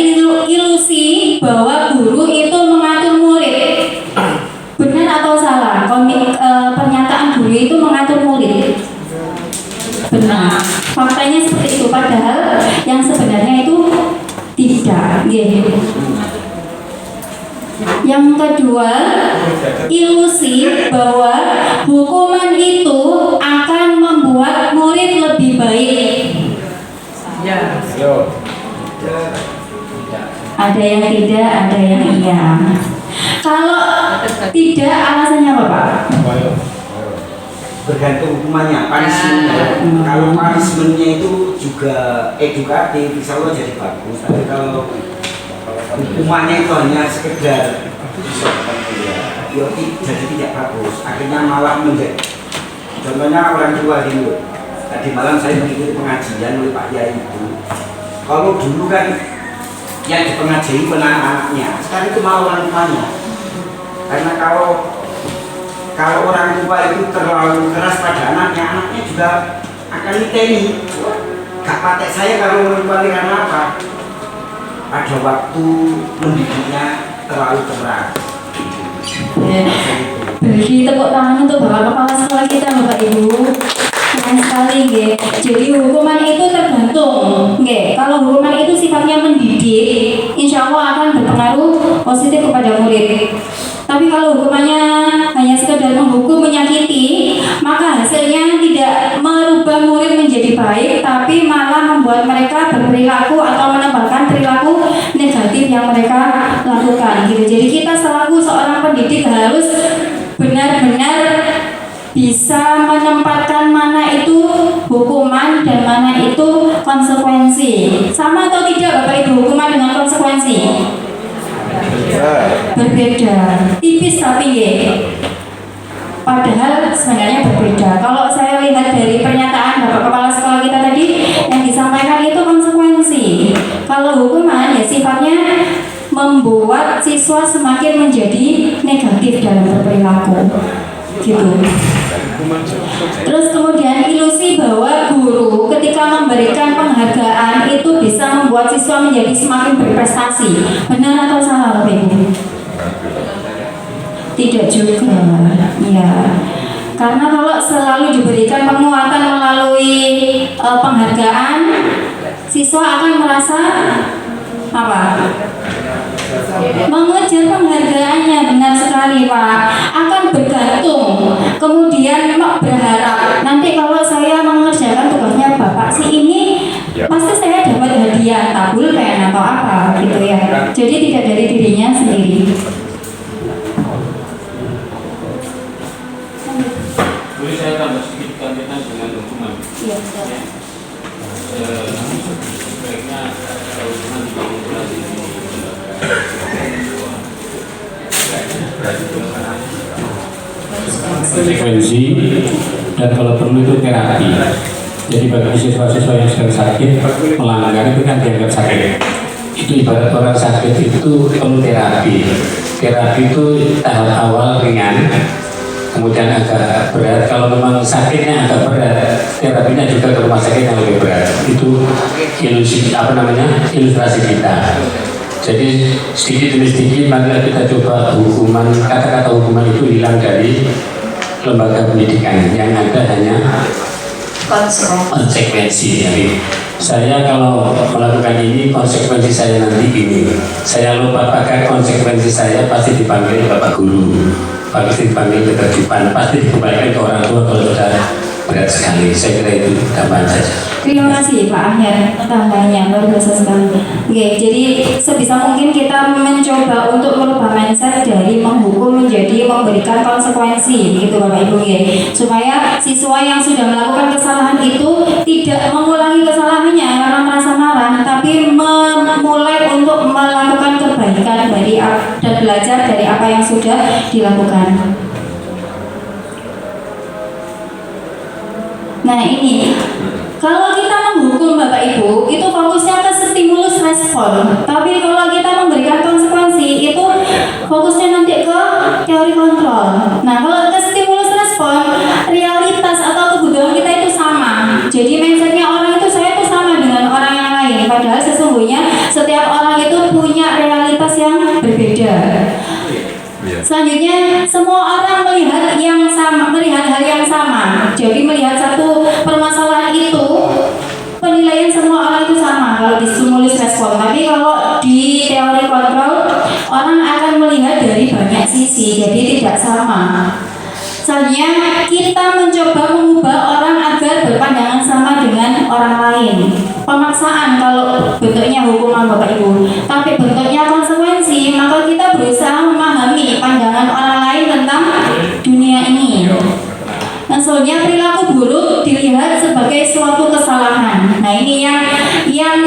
ilusi bahwa guru itu mengatur murid. Benar atau salah? Pernyataan guru itu mengatur murid. Benar. Faktanya seperti itu. Padahal yang sebenarnya itu tidak. Gitu. Yang kedua, ilusi bahwa hukuman itu akan membuat murid lebih baik. Ya. Ada yang tidak, ada yang iya. Kalau tidak, alasannya apa Pak? Bergantung hukumannya, punishmentnya. Kalau punishmentnya itu juga edukatif, bisa lo jadi bagus. Tapi kalau hukumannya itu hanya sekedar ya, jadi tidak bagus, akhirnya malah menjadi. Contohnya orang tua dulu. Tadi malam saya mengikuti pengajian oleh Pak Yai itu. Kalau dulu kan yang dipengajai anak-anaknya, sekarang itu malah orang tuanya. Karena kalau orang tua itu terlalu keras pada anaknya, anaknya juga akan niteni. Gak patek saya kalau orang tua karena apa? Pada waktu mendidiknya terlalu keras. Beri tepuk tangan untuk Bapak Kepala Sekolah kita Bapak Ibu. Keren sekali nggih. Jadi hukuman itu tergantung nggih. Kalau hukuman itu sifatnya mendidik, insya Allah akan berpengaruh positif kepada murid. Tapi kalau hukumannya hanya sekedar menghukum, menyakiti, maka hasilnya tidak merubah murid menjadi baik, tapi malah membuat mereka berperilaku atau menambahkan perilaku negatif yang mereka lakukan. Gitu. Jadi kita selaku seorang pendidik harus benar-benar bisa menempatkan mana itu hukuman dan mana itu konsekuensi. Sama atau tidak Bapak Ibu, hukuman dengan konsekuensi? Berbeda, tipis tapi ya. Padahal sebenarnya berbeda. Kalau saya lihat dari pernyataan Bapak Kepala Sekolah kita tadi, yang disampaikan itu konsekuensi. Kalau hukuman ya sifatnya membuat siswa semakin menjadi negatif dalam berperilaku. Gitu. Terus kemudian ilusi bahwa guru ketika memberikan penghargaan itu bisa membuat siswa menjadi semakin berprestasi. Benar atau salah Bapak Ibu? Tidak juga. Ya. Karena kalau selalu diberikan penguatan melalui penghargaan, siswa akan merasa apa? Mengejar penghargaannya. Benar sekali Pak. Akan bergantung. Kemudian berharap nanti kalau saya mengerjakan tugasnya Bapak si ini, pasti saya dapat hadiah tabul kayak atau apa gitu ya. Jadi tidak dari dirinya sendiri. Boleh saya tambah sedikit kaitan dengan hukuman? Iya. Sebaiknya kalau hukuman dimanipulasi konsekuensi dan kalau perlu itu terapi. Jadi bagi siswa-siswa yang sedang sakit melanggar itu kan dianggap sakit. Itu ibarat orang sakit itu perlu terapi. Terapi itu tahap awal ringan, kemudian agak berat. Kalau memang sakitnya agak berat, terapinya juga ke rumah sakit yang lebih berat. Itu ilustrasi kita. Jadi sedikit demi sedikit marilah kita coba hukuman, kata-kata hukuman itu hilang dari lembaga pendidikan. Yang ada hanya konsekuensi. Jadi saya kalau melakukan ini, konsekuensi saya nanti ini. Saya lupa pakai konsekuensi saya pasti dipanggil Bapak Guru, pasti dipanggil ketertiban, pasti dikembalikan ke orang tua kalau sudah berat sekali. Saya kira itu tambahan saja. Terima kasih Pak Ahir tambahnya luar biasa sekali. Oke, jadi sebisa mungkin kita mencoba untuk merubah mindset dari menghukum menjadi memberikan konsekuensi, gitu Bapak Ibu ya, supaya siswa yang sudah melakukan kesalahan itu tidak mengulangi belajar dari apa yang sudah dilakukan. Nah ini, kalau kita menghukum Bapak Ibu, itu fokusnya ke stimulus respon. Tapi kalau kita memberikan konsekuensi, itu fokusnya nanti ke teori kontrol. Nah kalau ke stimulus respon, realitas atau kebutuhan kita itu sama. Jadi mindsetnya orang itu, saya itu sama dengan orang yang lain. Padahal sesungguhnya setiap orang itu punya realitas yang berbeda. Selanjutnya, semua orang melihat yang sama, melihat hal yang sama. Jadi melihat satu permasalahan itu, penilaian semua orang itu sama kalau di stimulus respon. Tapi kalau di teori kontrol, orang akan melihat dari banyak sisi, jadi tidak sama. Selanjutnya, kita mencoba mengubah orang agar berpandangan sama dengan orang lain. Pemaksaan kalau bentuknya hukuman Bapak Ibu, tapi bentuknya konsekuensi, maka kita berusaha memahami pandangan orang lain tentang dunia ini. Nah, soalnya perilaku buruk dilihat sebagai suatu kesalahan. Nah, ini yang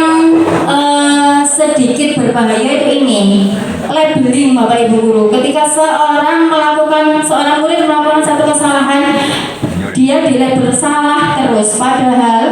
sedikit berbahaya itu ini. Labeling Bapak Ibu guru. Ketika seorang murid melakukan satu kesalahan, dia dilabel salah terus, padahal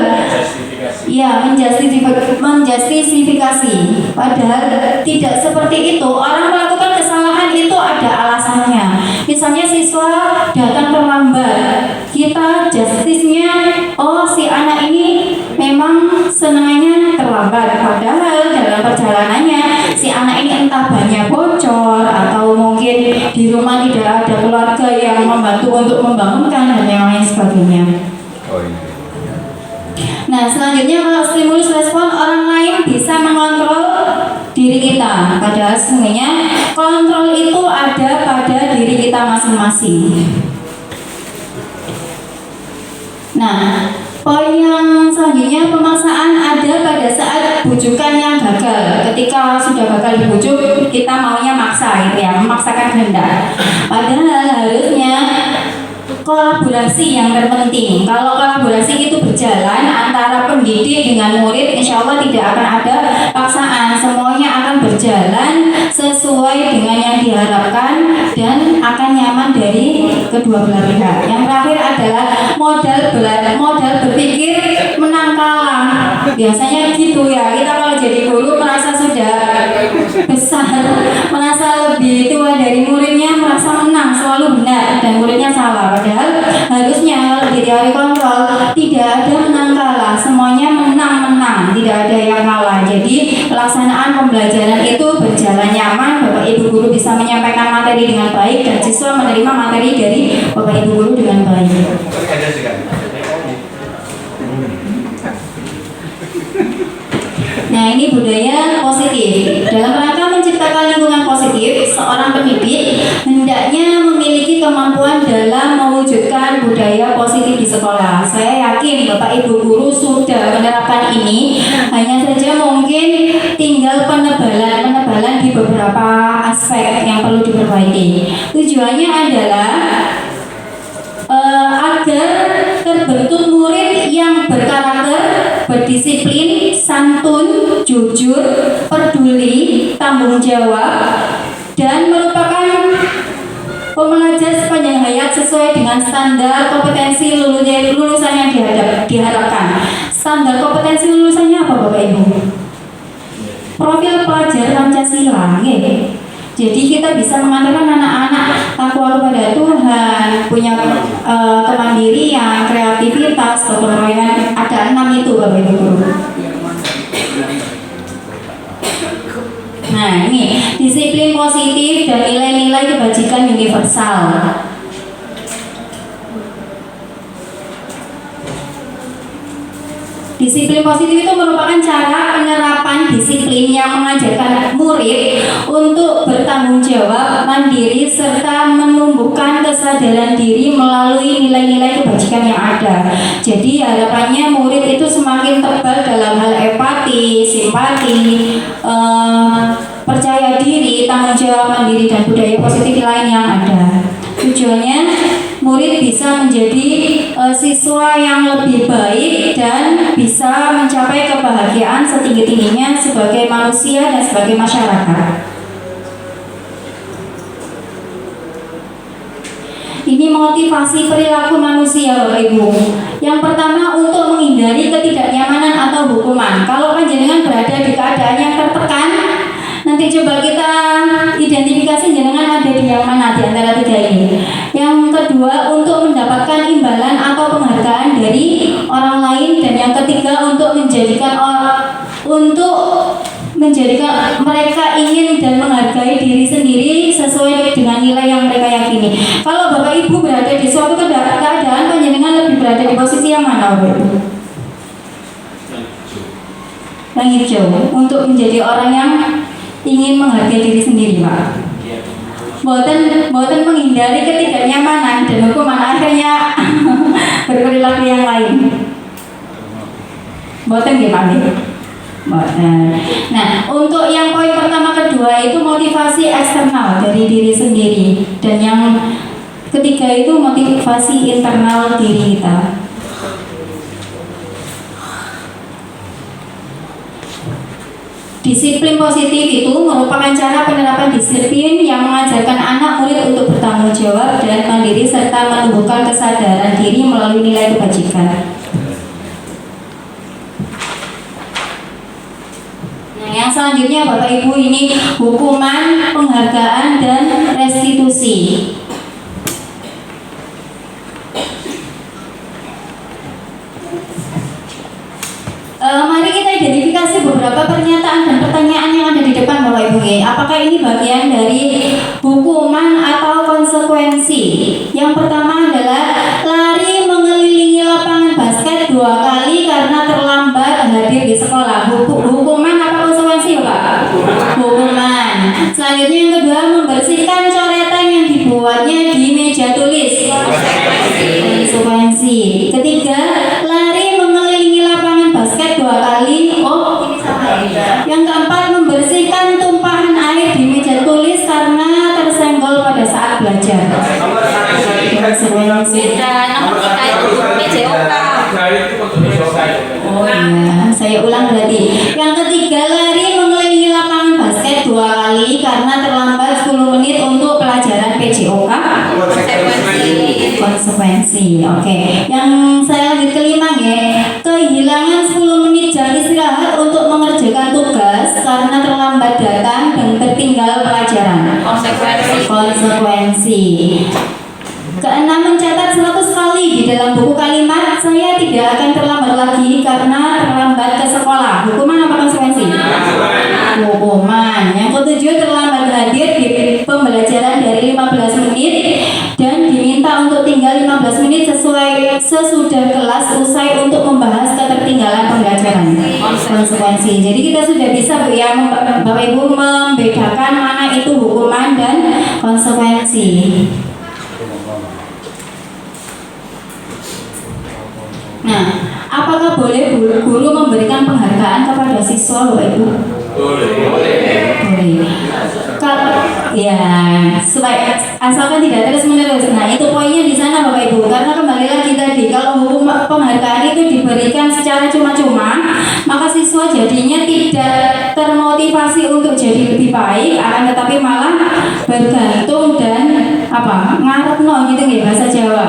ya menjustifikasi. Padahal tidak seperti itu. Orang melakukan kesalahan itu ada alasannya. Misalnya siswa datang terlambat, kita justice-nya, oh si anak ini memang senangnya terlambat. Padahal dalam perjalanannya si anak ini entah banyak bocor atau mungkin di rumah tidak ada keluarga yang membantu untuk membangunkan dan yang lain sebagainya. Nah, selanjutnya kalau stimulus respon, orang lain bisa mengontrol diri kita. Padahal sebenarnya kontrol itu ada pada diri kita masing-masing. Nah, poin yang selanjutnya, pemaksaan ada pada saat bujukan yang gagal. Ketika sudah gagal dibujuk, kita maunya maksa gitu ya, memaksakan kehendak. Padahal harusnya kolaborasi yang terpenting. Kalau kolaborasi itu berjalan antara pendidik dengan murid, insya Allah tidak akan ada paksaan. Semuanya akan berjalan sesuai dengan yang diharapkan dan akan nyaman dari kedua belah pihak. Yang terakhir adalah modal berpikir menang kalah. Biasanya gitu ya. Kita kalau jadi guru merasa sudah besar, merasa lebih tua dari muridnya, merasa menang, selalu benar dan muridnya salah. Padahal harusnya kalau di teori kontrol tidak ada menang kalah, semuanya menang-menang, tidak ada yang kalah. Jadi pelaksanaan pembelajaran itu berjalan nyaman, Bapak Ibu guru bisa menyampaikan materi dengan baik dan siswa menerima materi dari Bapak Ibu guru dengan baik. Nah, ini budaya positif. Dalam rangka menciptakan lingkungan positif, seorang pendidik hendaknya memiliki kemampuan dalam mewujudkan budaya positif di sekolah. Saya yakin Bapak Ibu guru sudah menerapkan ini, hanya saja mungkin tinggal penebalan di beberapa aspek yang perlu diperbaiki. Tujuannya adalah agar terbentuk murid yang berkarakter, berdisiplin, santun, jujur, peduli, tanggung jawab, dan merupakan pembelajar sepanjang hayat sesuai dengan standar kompetensi lulusan yang diharapkan. Standar kompetensi lulusannya apa Bapak Ibu? Profil pelajar Pancasila, ya. Jadi kita bisa mengantarkan anak-anak takwa kepada Tuhan, punya kemandirian, kreativitas, kepemimpinan. Ada 6 itu Bapak Ibu guru. Nah ini disiplin positif dan nilai-nilai kebajikan universal. Disiplin positif itu merupakan cara penerapan disiplin yang mengajarkan murid untuk bertanggung jawab, mandiri, serta menumbuhkan kesadaran diri melalui nilai-nilai kebajikan yang ada. Jadi harapannya murid itu semakin tebal dalam hal empati, simpati, percaya diri, tanggung jawab, mandiri, dan budaya positif lain yang ada. Tujuannya murid bisa menjadi siswa yang lebih baik dan bisa mencapai kebahagiaan setinggi-tingginya sebagai manusia dan sebagai masyarakat. Ini motivasi perilaku manusia Bapak Ibu. Yang pertama untuk menghindari ketidaknyamanan atau hukuman. Kalau panjenengan berada di keadaan yang tertekan, nanti coba kita identifikasi jenengan ada di yang mana di antara tiga ini. Yang kedua untuk mendapatkan imbalan atau penghargaan dari orang lain, dan yang ketiga untuk menjadikan mereka ingin dan menghargai diri sendiri sesuai dengan nilai yang mereka yakini. Kalau Bapak Ibu berada di suatu keadaan, panjenengan lebih berada di posisi yang mana Bapak Ibu? Yang hijau, untuk menjadi orang yang ingin menghargai diri sendiri, Pak. Boten menghindari ketidaknyamanan dan hukuman, akhirnya berperilaku yang lain. Boten nggih Pak. Nah, untuk yang poin pertama kedua itu motivasi eksternal dari diri sendiri, dan yang ketiga itu motivasi internal diri kita. Disiplin positif itu merupakan cara penerapan disiplin yang mengajarkan anak murid untuk bertanggung jawab dan mandiri serta menumbuhkan kesadaran diri melalui nilai kebajikan. Nah, yang selanjutnya Bapak Ibu ini hukuman, penghargaan, dan restitusi. Mari kita identifikasi beberapa pernyataan dan pertanyaan yang ada di depan Bapak Ibu. Apakah ini bagian dari hukuman atau konsekuensi? Yang pertama adalah lari mengelilingi lapangan basket 2 kali karena terlambat hadir di sekolah. Hukuman apa konsekuensi Pak? Hukuman. Selanjutnya yang kedua, membersihkan coretan yang dibuatnya di meja tulis. Konsekuensi. Ketiga, lari mengelilingi lapangan basket 2 kali. Oh, ini sama ya. Yang keempat, membersihkan tumpahan air di meja tulis karena tersenggol pada saat belajar. Konsekuensi. Oh iya, saya ulang berarti. Yang ketiga, lari mengelilingi lapangan basket 2 kali karena terlambat 10 menit untuk pelajaran PJOK. Konsekuensi. Oke. Yang saya lanjut kelima ya, kehilangan 10 menit jam istirahat untuk mengerjakan tugas karena terlambat datang dan tertinggal pelajaran. Konsekuensi. Keenam, mencatat 100 kali di dalam buku kalimat saya tidak akan terlambat lagi karena terlambat ke sekolah. Hukuman apa konsekuensi? Hukuman. Yang ketujuh, terlambat hadir di pembelajaran dari 15 menit dan diminta untuk tinggal 15 menit sesudah kelas usai untuk membahas ketertinggalan pembelajaran. Konsekuensi. Jadi kita sudah bisa ya Bapak Ibu membedakan mana itu hukuman dan konsekuensi. Nah, apakah boleh guru memberikan penghargaan kepada siswa Bapak Ibu? Boleh. Ya, asalkan tidak terus menerus. Nah, itu poinnya di sana Bapak Ibu. Karena kembali lagi tadi, kalau hukum penghargaan itu diberikan secara cuma-cuma, maka siswa jadinya tidak termotivasi untuk jadi lebih baik, akan tetapi malah bergantung dan ngarepno gitu ya bahasa Jawa.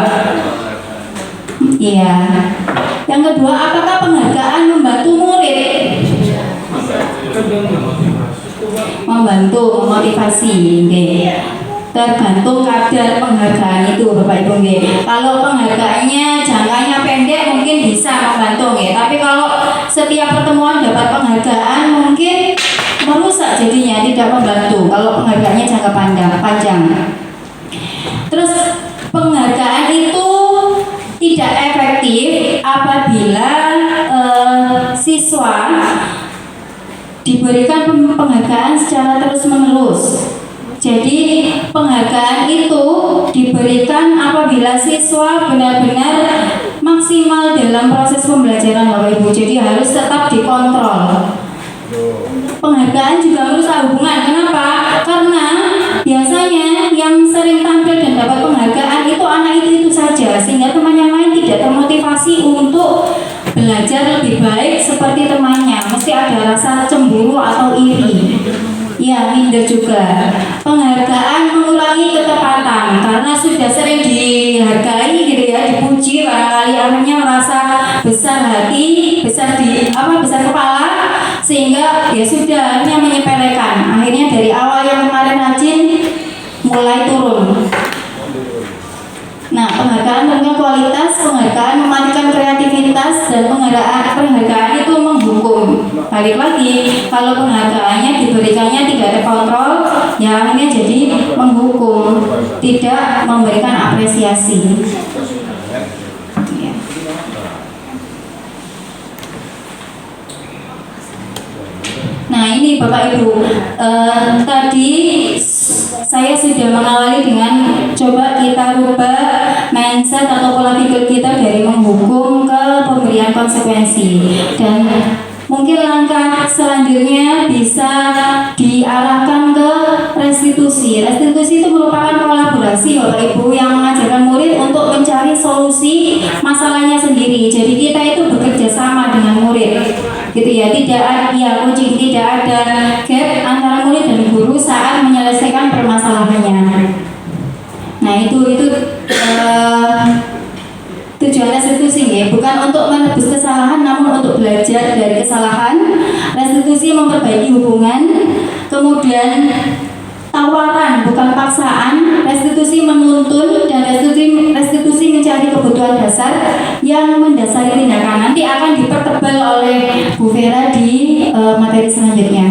Iya. Yang kedua, apakah penghargaan membantu murid? Membantu, memotivasi. Tergantung kadar penghargaan itu Bapak Ibu. Kalau penghargaannya jangkanya pendek mungkin bisa membantu. Tapi kalau setiap pertemuan dapat penghargaan mungkin merusak jadinya, tidak membantu. Kalau penghargaannya jangka panjang. Terus penghargaan itu tidak efektif apabila siswa diberikan penghargaan secara terus-menerus. Jadi penghargaan itu diberikan apabila siswa benar-benar maksimal dalam proses pembelajaran Bapak Ibu. Jadi harus tetap dikontrol. Penghargaan juga merusak hubungan. Kenapa? Karena biasanya yang sering tampil dan dapat penghargaan itu anak itu saja, sehingga teman yang lain tidak termotivasi untuk belajar lebih baik seperti temannya. Mesti ada rasa cemburu atau iri. Ya, minder juga. Penghargaan mengurangi ketepatan. depan karena sudah sering dihargai gitu ya, dipuji, barangkali anaknya merasa besar hati, besar kepala, sehingga ya sudah akhirnya menyepelekan. Akhirnya dari awal yang kemarin rajin mulai turun. Nah, penghargaan tentang kualitas, penghargaan mematikan kreativitas, dan penghargaan itu menghukum. Balik lagi, kalau penghargaannya diberikannya tidak terkontrol, ya akhirnya jadi menghukum, tidak memberikan apresiasi. Ya. Nah ini Bapak Ibu, tadi saya sudah mengawali dengan coba kita rubah mindset atau pola pikir kita dari menghukum ke pemberian konsekuensi, dan mungkin langkah selanjutnya bisa diarahkan ke restitusi. Restitusi itu merupakan kolaborasi Bapak Ibu yang mengajarkan murid untuk mencari solusi masalahnya sendiri. Jadi kita itu bekerja sama dengan murid, gitu ya. Tidak ada gap antara murid dan guru saat menyelesaikan permasalahannya. Nah itu tujuan restitusi ya, bukan untuk menebus kesalahan namun untuk belajar dari kesalahan. Restitusi memperbaiki hubungan, kemudian tawaran bukan paksaan, restitusi menuntun, dan restitusi mencari kebutuhan dasar yang mendasari tindakan. Nanti akan dipertebal oleh Bu Vera di materi selanjutnya.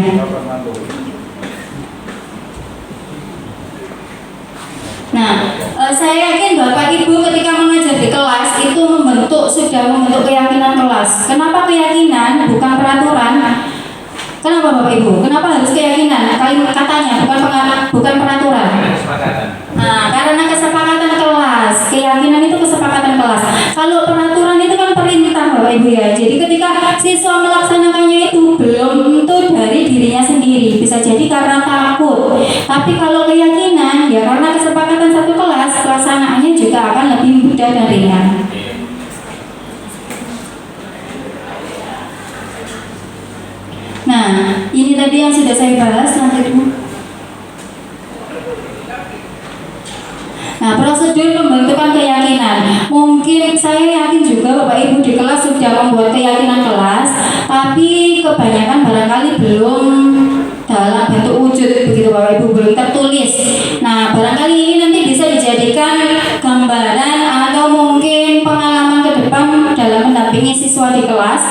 Nah, saya yakin Bapak Ibu ketika mengajar di kelas itu sudah membentuk keyakinan kelas. Kenapa keyakinan bukan peraturan? Kenapa Bapak Ibu? Kenapa harus keyakinan? Katanya bukan peraturan. Nah, karena kesepakatan kelas, keyakinan itu kesepakatan kelas. Kalau peraturan itu kan perintah Bapak Ibu ya. Jadi ketika siswa melaksanakannya itu belum tentu dari dirinya sendiri, bisa jadi karena takut. Tapi kalau keyakinan ya karena kesepakatan satu kelas, pelaksanaannya juga akan lebih mudah dan ringan. Nah, ini tadi yang sudah saya bahas nanti. Nah, prosedur pembentukan keyakinan. Mungkin saya yakin juga Bapak Ibu di kelas sudah membuat keyakinan kelas, tapi kebanyakan barangkali belum dalam bentuk wujud begitu Bapak Ibu, belum tertulis. Nah, barangkali ini nanti bisa dijadikan gambaran atau mungkin pengalaman ke depan dalam mendampingi siswa di kelas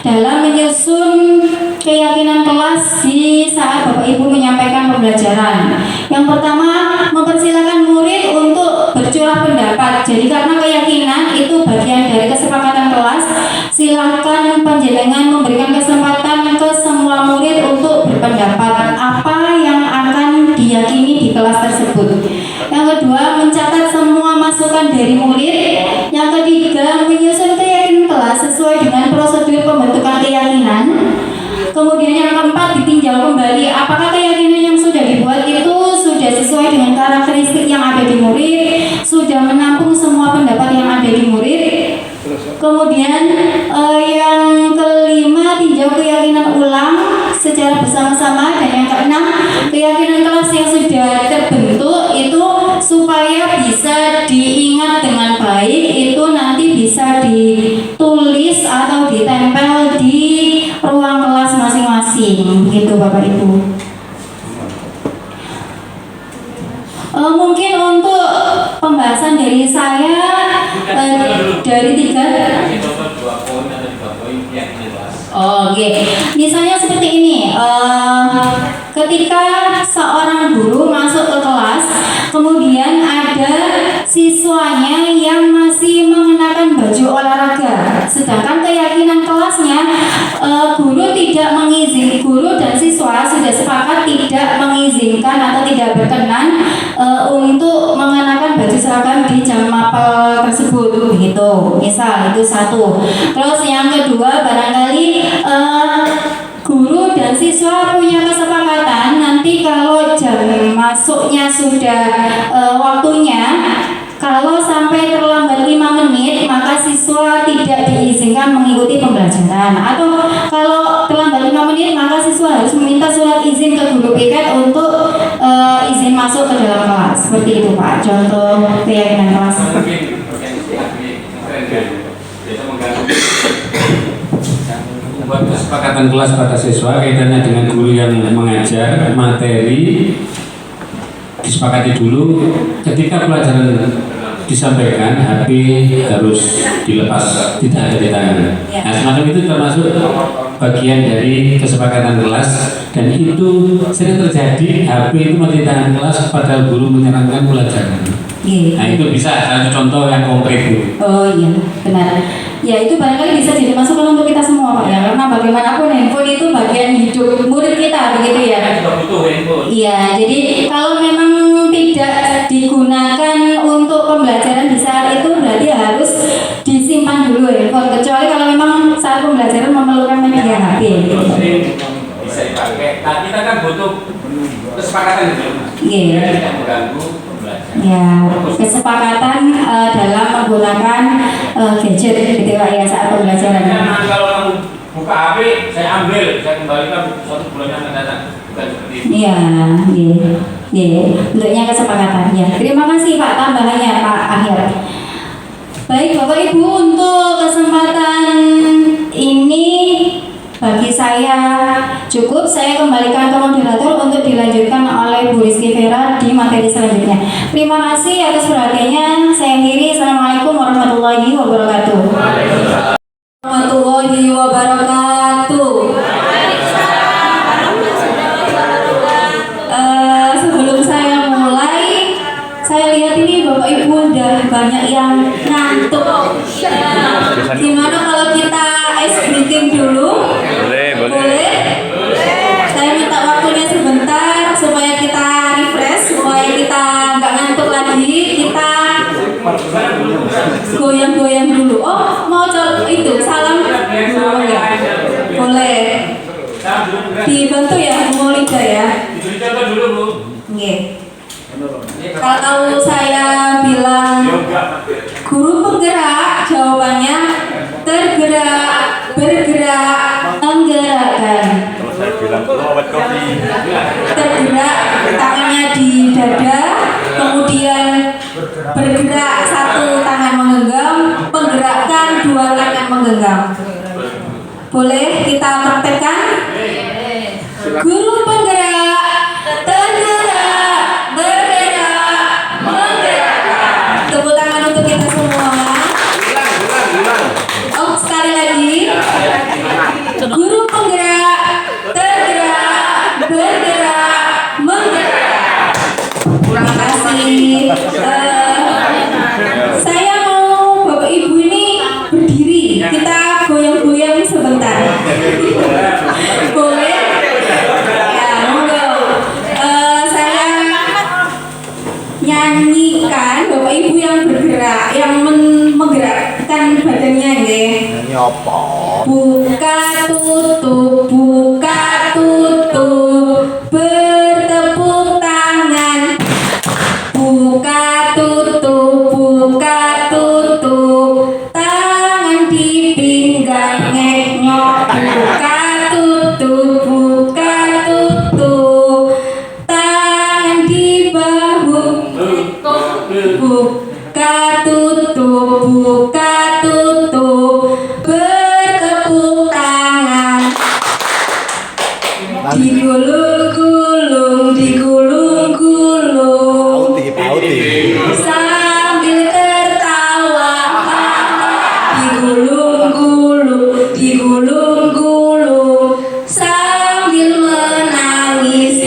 dalam menyusun keyakinan kelas di saat Bapak Ibu menyampaikan pembelajaran. Yang pertama, mempersilakan murid untuk bercurah pendapat. Jadi karena keyakinan itu bagian dari kesepakatan kelas, silakan panjenengan memberikan kesempatan ke semua murid untuk berpendapat apa yang akan diyakini di kelas tersebut. Yang kedua, mencatat semua masukan dari murid. Yang ketiga, menyusun keyakinan kelas sesuai dengan prosedur pembentukan keyakinan. Kemudian yang keempat, ditinjau kembali apakah keyakinan yang sudah dibuat itu sudah sesuai dengan karakteristik yang ada di murid, sudah menampung semua pendapat yang ada di murid. Kemudian yang kelima, tinjau keyakinan ulang secara bersama-sama. Dan yang keenam, keyakinan kelas yang sudah terbentuk itu supaya bisa diingat dengan baik, itu nanti bisa ditulis atau ditempel di ruang kelas masing-masing, begitu Bapak Ibu. Mungkin untuk pembahasan dari saya dari 3. Oke. Misalnya seperti ini, ketika seorang guru masuk ke kelas, kemudian ada siswanya yang masih mengenakan baju olahraga, sedangkan keyakinan kelasnya guru dan siswa sudah sepakat tidak mengizinkan atau tidak berkenan untuk mengenakan baju seragam di jam mapel tersebut, begitu. Misal itu satu. Terus yang kedua, barangkali guru dan siswa punya kesepakatan nanti kalau jam masuknya sudah waktunya, kalau sampai terlambat 5 menit maka siswa tidak diizinkan mengikuti pembelajaran, atau kalau terlambat 5 menit maka siswa harus meminta surat izin ke guru piket untuk izin masuk ke dalam kelas. seperti itu Pak, contoh keyakinan kelas. Membuat kesepakatan kelas pada siswa kaitannya dengan guru yang mengajar materi disepakati dulu ketika pelajaran disampaikan HP harus dilepas, tidak ada di tangan. Nah semacam itu termasuk bagian dari kesepakatan kelas dan itu sering terjadi HP itu masih di tangan kelas padahal guru menyarankan pelajaran. Nah itu bisa satu contoh yang konkret itu. Oh iya, benar. Ya itu barangkali bisa jadi masukan untuk kita semua Pak ya, karena bagaimanapun handphone itu bagian hidup murid kita begitu ya. Iya, jadi kalau memang tidak digunakan untuk pembelajaran di saat itu berarti harus disimpan dulu handphone, kecuali kalau memang saat pembelajaran memerlukan media HP. Bisa dipakai. Nah kita kan butuh kesepakatan gitu. Iya. Tidak mengganggu. Ya, kesepakatan dalam menggunakan gadget gitu Pak ya saat pembelajaran. Nah, kalau kamu buka HP, saya ambil, saya kembalikan suatu bulan yang akan datang. Bukan seperti itu. Iya, iya, iya. Bentuknya kesepakatan. Ya, terima kasih Pak tambahannya Pak Akhir. Baik Bapak Ibu, untuk kesempatan ini bagi saya cukup. Saya kembalikan ke moderator untuk dilanjutkan oleh Bu Rizky Vera di materi selanjutnya. Terima kasih atas perhatiannya. Saya akhiri. Assalamualaikum warahmatullahi wabarakatuh. Warahmatullahi wabarakatuh. Sebelum saya mulai, saya lihat ini Bapak Ibu udah banyak yang ngantuk. Gimana kalau kita ice breaking dulu? Boleh? Saya minta waktunya sebentar supaya kita refresh, supaya kita nggak ngantuk lagi. Kita goyang-goyang dulu. Oh, mau coba itu salam dulu ya? Boleh. Dibantu ya, Bu Lida ya. Coba dulu Bu. Oke. Kalau saya bilang guru penggerak, jawabannya tergerak, bergerak, menggerakkan. Kalau saya bilang obat kopi. Tergerak, tangannya di dada, kemudian bergerak satu tangan menggenggam, menggerakkan dua tangan menggenggam. Boleh kita praktekkan? Guru penggerak, tergerak, bergerak, menggerakkan. Tepuk tangan untuk kita semua. Oh, sekali lagi. Guru penggerak, tergerak, bergerak, menggerak. Terima kasih. Saya mau Bapak Ibu ini berdiri. Kita goyang-goyang sebentar. Boleh? Ya, monggo. Saya nyanyikan Bapak Ibu yang bergerak, yang menggerakkan badannya nggih. Nyopo. Buka tutup, bertepuk tangan. Buka tutup, tangan di pinggang ngek-nyok. Buka tutup, tangan di bahu. Buka tutup, bertepuk tangan. Digulung-gulung, Pauti. sambil tertawa. Digulung-gulung, sambil menangis.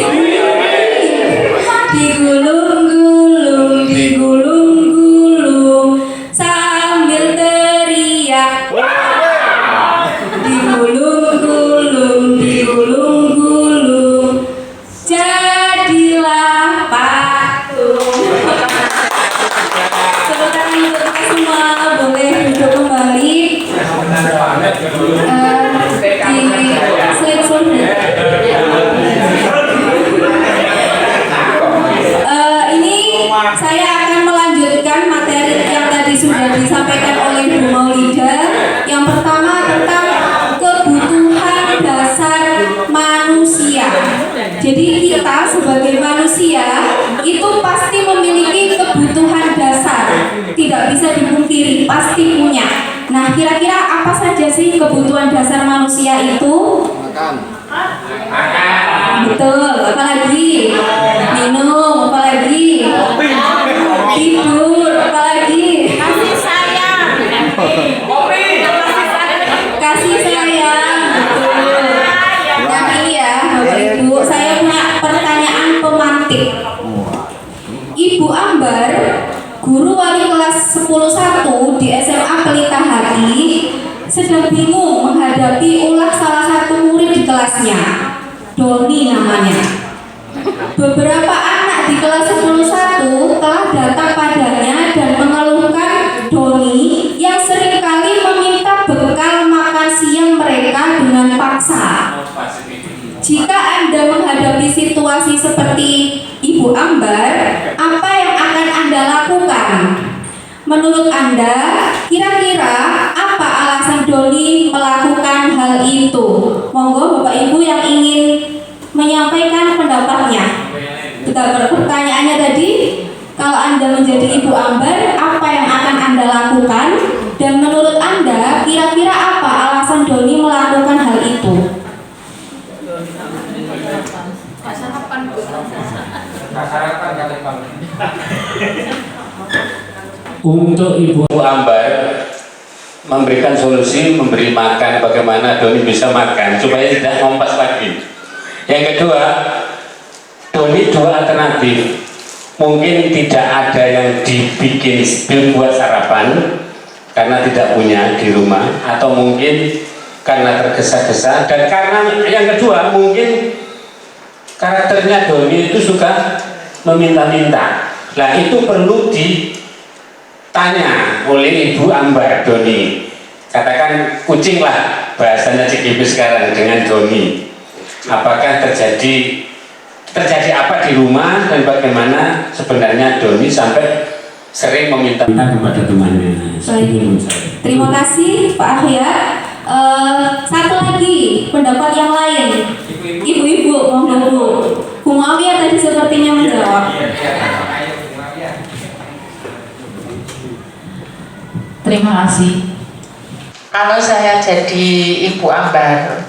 Digulung-gulung, sambil teriak. Digulung-gulung, jadilah patung. Tepuk tangan untuk kita semua. Boleh duduk kembali. Di slide selanjutnya. Ini saya akan melanjutkan materi yang tadi sudah disampaikan oleh Bu Maulida. Yang pertama tentang kebutuhan dasar manusia. Jadi kita sebagai manusia itu pasti memiliki pasti punya. Nah, kira-kira apa saja sih kebutuhan dasar manusia itu? Betul, apalagi? Minum, apalagi? Tidur, apalagi? Kasih sayang. Kasih sayang. Betul. Nah, ini ya, Bapak Ibu, saya punya pertanyaan pemantik. Ibu Ambar, guru wali kelas 10-1 di SMA Pelita Hati, sedang bingung menghadapi ulah salah satu murid di kelasnya. Doni namanya. Beberapa anak di kelas 10-1 telah datang padanya dan mengeluhkan Doni yang seringkali meminta bekal makan siang mereka dengan paksa. Jika Anda menghadapi situasi seperti Ibu Ambar, apa yang akan Anda lakukan? Menurut Anda, kira-kira apa alasan Doni melakukan hal itu? Monggo Bapak Ibu yang ingin menyampaikan pendapatnya. Pertanyaannya tadi, kalau Anda menjadi Ibu Ambar, apa yang akan Anda lakukan? Dan menurut Anda, kira-kira apa alasan Doni melakukan hal itu? Untuk Ibu Ambar memberikan solusi, memberi makan, bagaimana Doni bisa makan supaya tidak ngompas lagi. Yang kedua, Doni dua alternatif. Mungkin tidak ada yang dibuat sarapan karena tidak punya di rumah, atau mungkin karena tergesa-gesa, dan karena yang kedua mungkin karakternya Doni itu suka meminta-minta. Nah, itu perlu ditanya oleh Ibu Ambar Doni. Katakan kucing lah bahasanya CGP sekarang dengan Doni. Apakah terjadi apa di rumah, dan bagaimana sebenarnya Doni sampai sering meminta kepada temannya. Terima kasih Pak Ahya. Satu lagi pendapat yang lain, ibu-ibu, monggo. Bu Mawiyah tadi sepertinya menjawab. Terima kasih. Kalau saya jadi Ibu Ambar,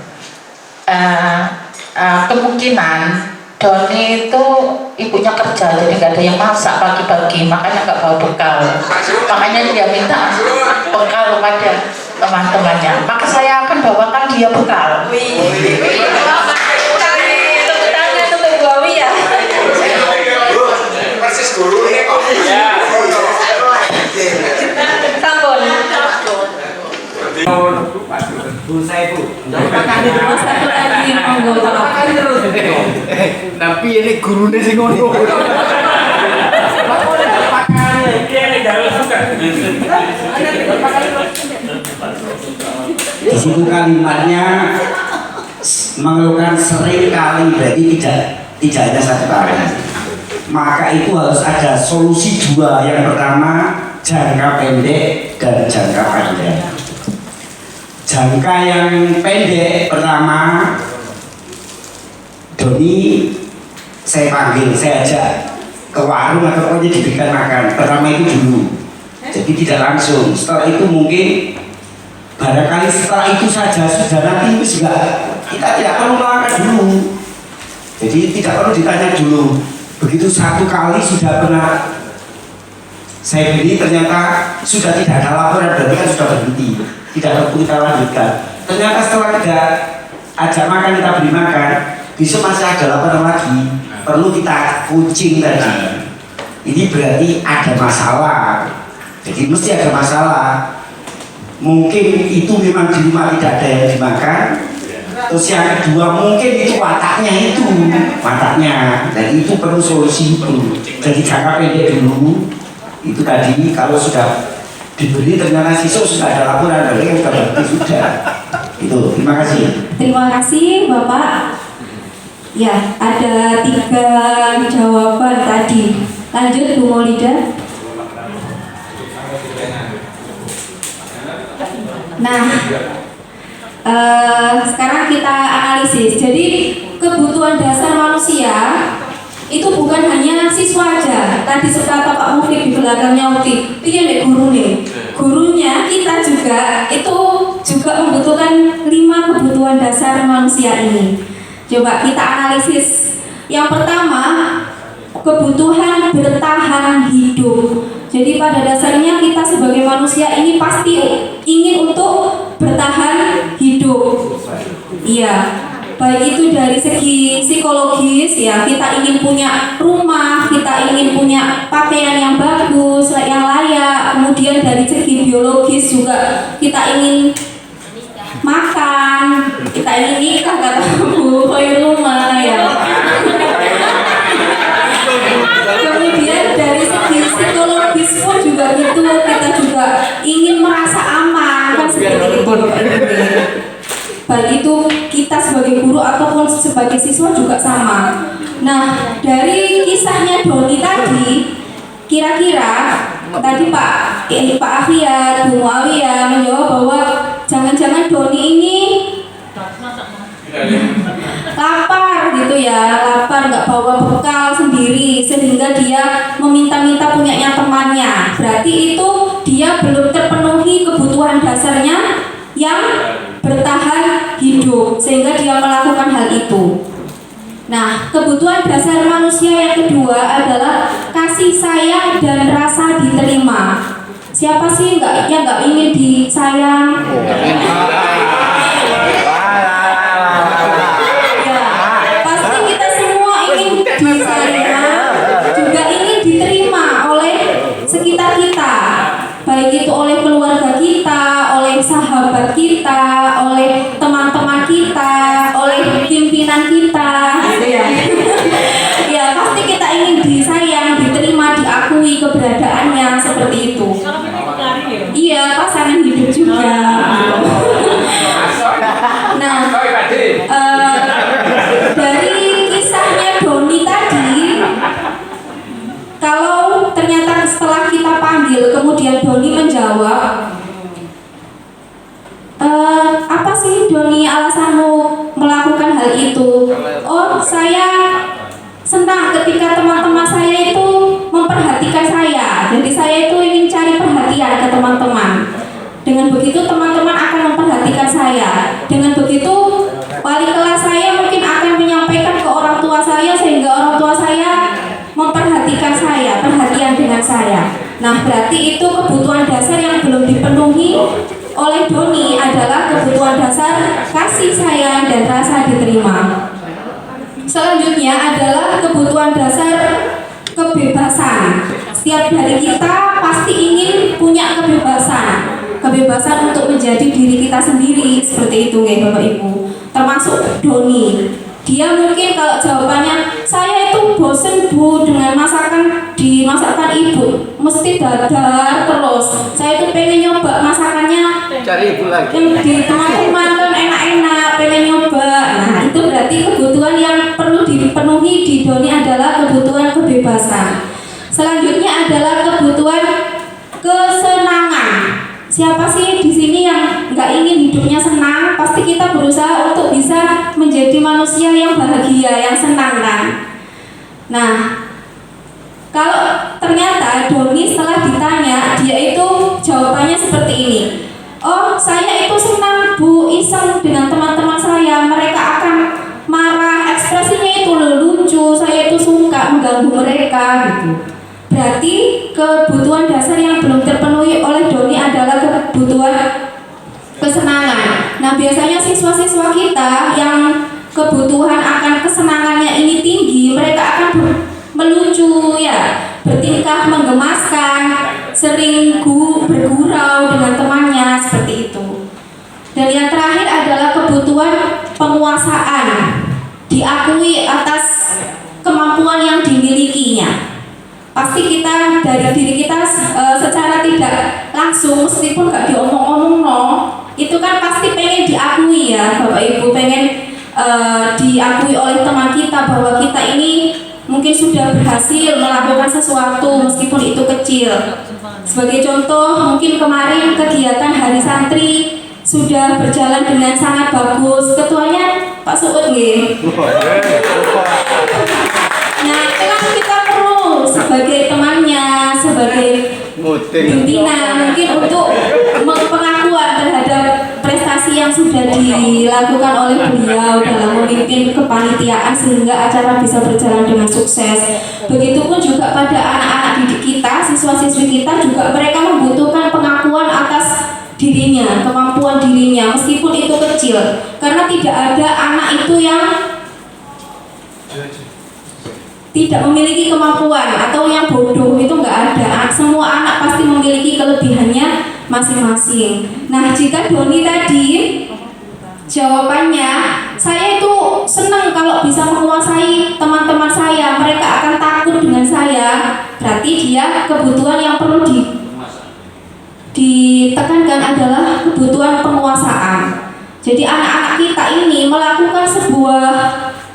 kemungkinan Doni itu ibunya kerja, jadi nggak ada yang masak pagi-pagi, makanya nggak bawa bekal. Makanya dia minta bekal pada teman-temannya. Maka saya akan bawakan dia bekal. Tepuk tangan untuk Bu Mawiyah. Persis guru ini kok. Sampun. Bu saya Bu. Satu lagi, monggo. Tapi ini gurunya sih ngono. Di situ kalimatnya mengeluhkan sering kali, berarti tidak hanya satu kali. Maka itu harus ada solusi dua. Yang pertama jangka pendek dan jangka panjang. Jangka yang pendek pertama, Doni saya panggil, saya ajak ke warung atau pokoknya diberikan makan. Pertama itu dulu, jadi tidak langsung. Setelah itu mungkin barangkali setelah itu saja sudah, nanti itu juga kita tidak perlu makan dulu. Jadi tidak perlu ditanya dulu. Begitu satu kali sudah pernah saya beli, ternyata sudah tidak ada laporan, berarti kan sudah berhenti, tidak perlu kita lanjutkan. Ternyata setelah kita ajak makan, kita beri makan, besok masih ada laporan lagi, perlu kita kucing tadi. Ini berarti ada masalah. Jadi mesti ada masalah. Mungkin itu memang di rumah tidak ada yang dimakan. Terus yang kedua mungkin itu wataknya, dan itu perlu solusi itu. Jadi jangka pendek dulu. Itu tadi kalau sudah dibeli ternyata siswa sudah ada laporan, berarti kan sudah berhenti sudah. Itu. Terima kasih. Terima kasih Bapak. Ya, ada 3 jawaban tadi. Lanjut Bu Maulida. Nah, sekarang kita analisis. Jadi kebutuhan dasar manusia itu bukan hanya siswa aja. Tadi sekata Pak Mufid di belakangnya Uti, piye nek guru nih. gurunya kita juga itu juga membutuhkan 5 kebutuhan dasar manusia ini. Coba kita analisis. Yang pertama, kebutuhan bertahan hidup. Jadi pada dasarnya kita sebagai manusia ini pasti ingin untuk bertahan hidup. Iya, baik itu dari segi psikologis ya, kita ingin punya rumah, kita ingin punya pakaian yang bagus, yang layak. Kemudian dari segi biologis juga kita ingin makan, kita ingin nikah kata Bu rumah ya. Kemudian dari segi psikologis pun juga gitu, kita juga ingin merasa aman kan seperti itu. Baik itu kita sebagai guru ataupun sebagai siswa juga sama. Nah, dari kisahnya Doni tadi, kira-kira tadi Pak Afiat, Bu Muawiyah menjawab bahwa jangan-jangan Doni ini lapar gitu ya, lapar nggak bawa bekal sendiri sehingga dia meminta-minta punyanya temannya. Berarti itu dia belum terpenuhi kebutuhan dasarnya yang bertahan hidup sehingga dia melakukan hal itu. Nah, kebutuhan dasar manusia yang kedua adalah kasih sayang dan rasa diterima. Siapa sih yang nggak ingin disayang? Juga ingin diterima oleh sekitar kita, baik itu oleh keluarga kita, oleh sahabat kita, oleh teman-teman kita, oleh pimpinan kita, gitu ya. Ya pasti kita ingin disayang, diterima, diakui keberadaannya seperti itu. Iya, pasangan hidup juga. Nah, dari kisahnya Doni tadi, kalau ternyata setelah kita panggil kemudian Doni menjawab, apa sih Doni alasanmu melakukan hal itu? Oh, saya senang ketika teman-teman saya itu memperhatikan saya. Jadi saya itu ingin cari perhatian ke teman-teman. Dengan begitu teman-teman akan memperhatikan saya. Dengan begitu wali kelas saya mungkin akan menyampaikan ke orang tua saya sehingga orang tua saya memperhatikan saya, perhatian dengan saya. Nah, berarti itu kebutuhan dasar yang belum dipenuhi oleh Doni adalah kebutuhan dasar kasih sayang dan rasa diterima. Selanjutnya adalah kebutuhan dasar kebebasan. Setiap dari kita pasti ingin punya kebebasan. Kebebasan untuk menjadi diri kita sendiri, seperti itu ya Bapak Ibu. Termasuk Doni. Dia mungkin kalau jawabannya, saya itu bosen Bu dengan dimasakkan ibu, mesti dadar terus. Saya itu pengen nyoba masakannya, cari ibu lagi. yang di teman-teman kan enak-enak, pengen nyoba. Nah itu berarti kebutuhan yang perlu dipenuhi di Doni adalah kebutuhan kebebasan. Selanjutnya adalah kebutuhan kesenangan. Siapa sih di sini yang nggak ingin hidupnya senang? Pasti kita berusaha untuk bisa menjadi manusia yang bahagia, yang senang kan? Nah, kalau ternyata Doni setelah ditanya, dia itu jawabannya seperti ini. Oh, saya itu senang Bu, iseng dengan teman-teman saya. Mereka akan marah, ekspresinya itu lucu. Saya itu suka mengganggu mereka gitu. Berarti kebutuhan dasar yang belum terpenuhi oleh Doni adalah kebutuhan kesenangan. Nah, biasanya siswa-siswa kita yang kebutuhan akan kesenangannya ini tinggi, mereka akan melucu ya, bertingkah menggemaskan, sering bergurau dengan temannya seperti itu. Dan yang terakhir adalah kebutuhan penguasaan, diakui atas kemampuan yang dimilikinya. Pasti kita dari diri kita secara tidak langsung meskipun gak diomong-omong itu kan pasti pengen diakui ya Bapak Ibu, pengen diakui oleh teman kita bahwa kita ini mungkin sudah berhasil melakukan sesuatu meskipun itu kecil. Sebagai contoh, mungkin kemarin kegiatan Hari Santri sudah berjalan dengan sangat bagus. Ketuanya Pak Suud nggih. Nah, itu kan kita perlu sebagai temannya, sebagai pimpinan, mungkin untuk pengakuan terhadap prestasi yang sudah dilakukan oleh beliau dalam memimpin kepanitiaan sehingga acara bisa berjalan dengan sukses. Begitupun juga pada anak-anak didik kita, siswa-siswi kita juga mereka membutuhkan pengakuan atas dirinya, kemampuan dirinya meskipun itu kecil. Karena tidak ada anak itu yang tidak memiliki kemampuan atau yang bodoh, itu nggak ada. Semua anak pasti memiliki kelebihannya masing-masing. Nah, jika Doni tadi jawabannya, saya itu senang kalau bisa menguasai teman-teman saya, mereka akan takut dengan saya, berarti dia kebutuhan yang perlu ditekankan adalah kebutuhan penguasaan. Jadi anak-anak kita ini melakukan sebuah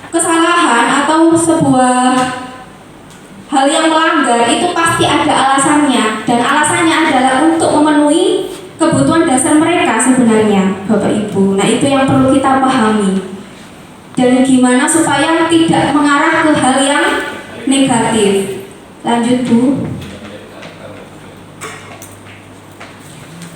kesalahan atau sebuah hal yang melanggar itu pasti ada alasannya, dan alasannya adalah untuk memenuhi kebutuhan dasar mereka sebenarnya, Bapak Ibu. Nah, itu yang perlu kita pahami, dan gimana supaya tidak mengarah ke hal yang negatif. Lanjut, Bu.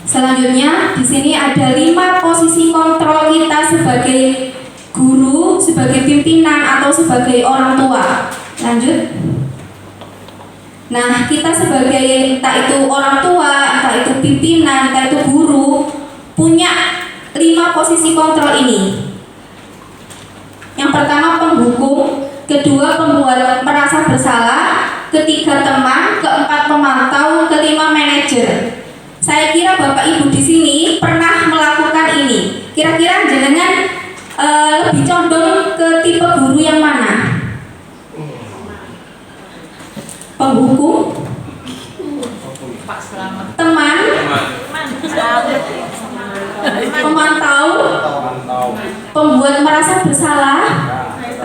Selanjutnya di sini ada 5 posisi kontrol kita sebagai guru, sebagai pimpinan atau sebagai orang tua. Lanjut. Nah, kita sebagai entah itu orang tua, entah itu pimpinan, entah itu guru, punya 5 posisi kontrol ini. Yang pertama penghukum, kedua pembuat merasa bersalah, ketiga teman, keempat pemantau, kelima manajer. Saya kira Bapak Ibu di sini pernah melakukan ini. Kira-kira jenengan lebih condong ke tipe guru yang mana? Penghukum, teman, pemantau, pembuat merasa bersalah,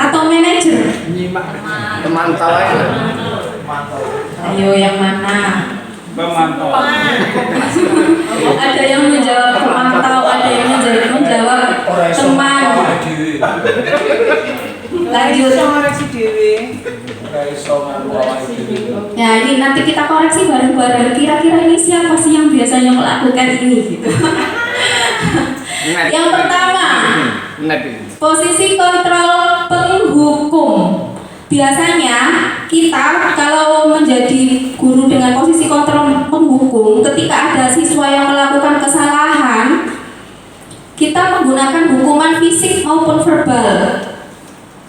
atau manajer? Pemantau aja. Ayo yang mana? Pemantau. Ada yang menjawab pemantau, ada yang menjawab teman. Lanjut. Ya, ini nanti kita koreksi bareng-bareng. Kira-kira ini siapa sih yang biasanya melakukan ini gitu. Yang pertama, posisi kontrol penghukum. Biasanya kita kalau menjadi guru dengan posisi kontrol penghukum, ketika ada siswa yang melakukan kesalahan, kita menggunakan hukuman fisik maupun verbal.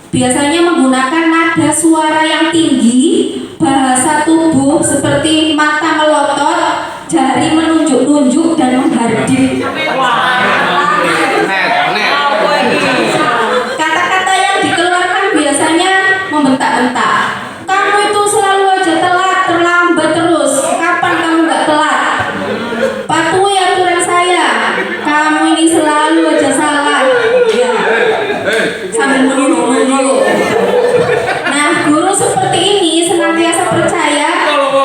Biasanya menggunakan nada suara yang tinggi, bahasa tubuh seperti mata melotot, jari menunjuk-nunjuk dan menghardik. Kata-kata yang dikeluarkan biasanya membentak-bentak. Kamu itu selalu aja telat, terlambat terus. Kapan kamu gak telat? Patuhi aturan saya. Kamu ini selalu aja salah. Ya. Sambil menunduk-nunduk. Nah, guru seperti ini senantiasa percaya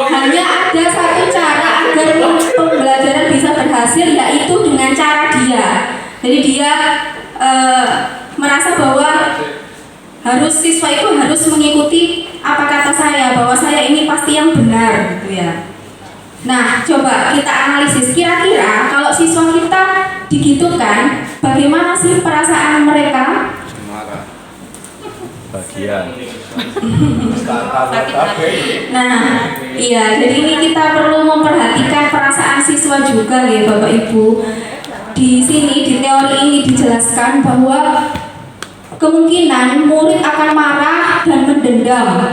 hanya ada satu cara agar pembelajaran bisa berhasil, yaitu dengan cara dia. Jadi dia merasa bahwa siswa itu harus mengikuti apa kata saya, bahwa saya ini pasti yang benar gitu ya. Nah, coba kita analisis, kira-kira kalau siswa kita digitukan, bagaimana sih perasaan mereka? Bagian. Nah, iya, jadi ini kita perlu memperhatikan perasaan siswa juga ya Bapak Ibu. Di sini di teori ini dijelaskan bahwa kemungkinan murid akan marah dan mendendam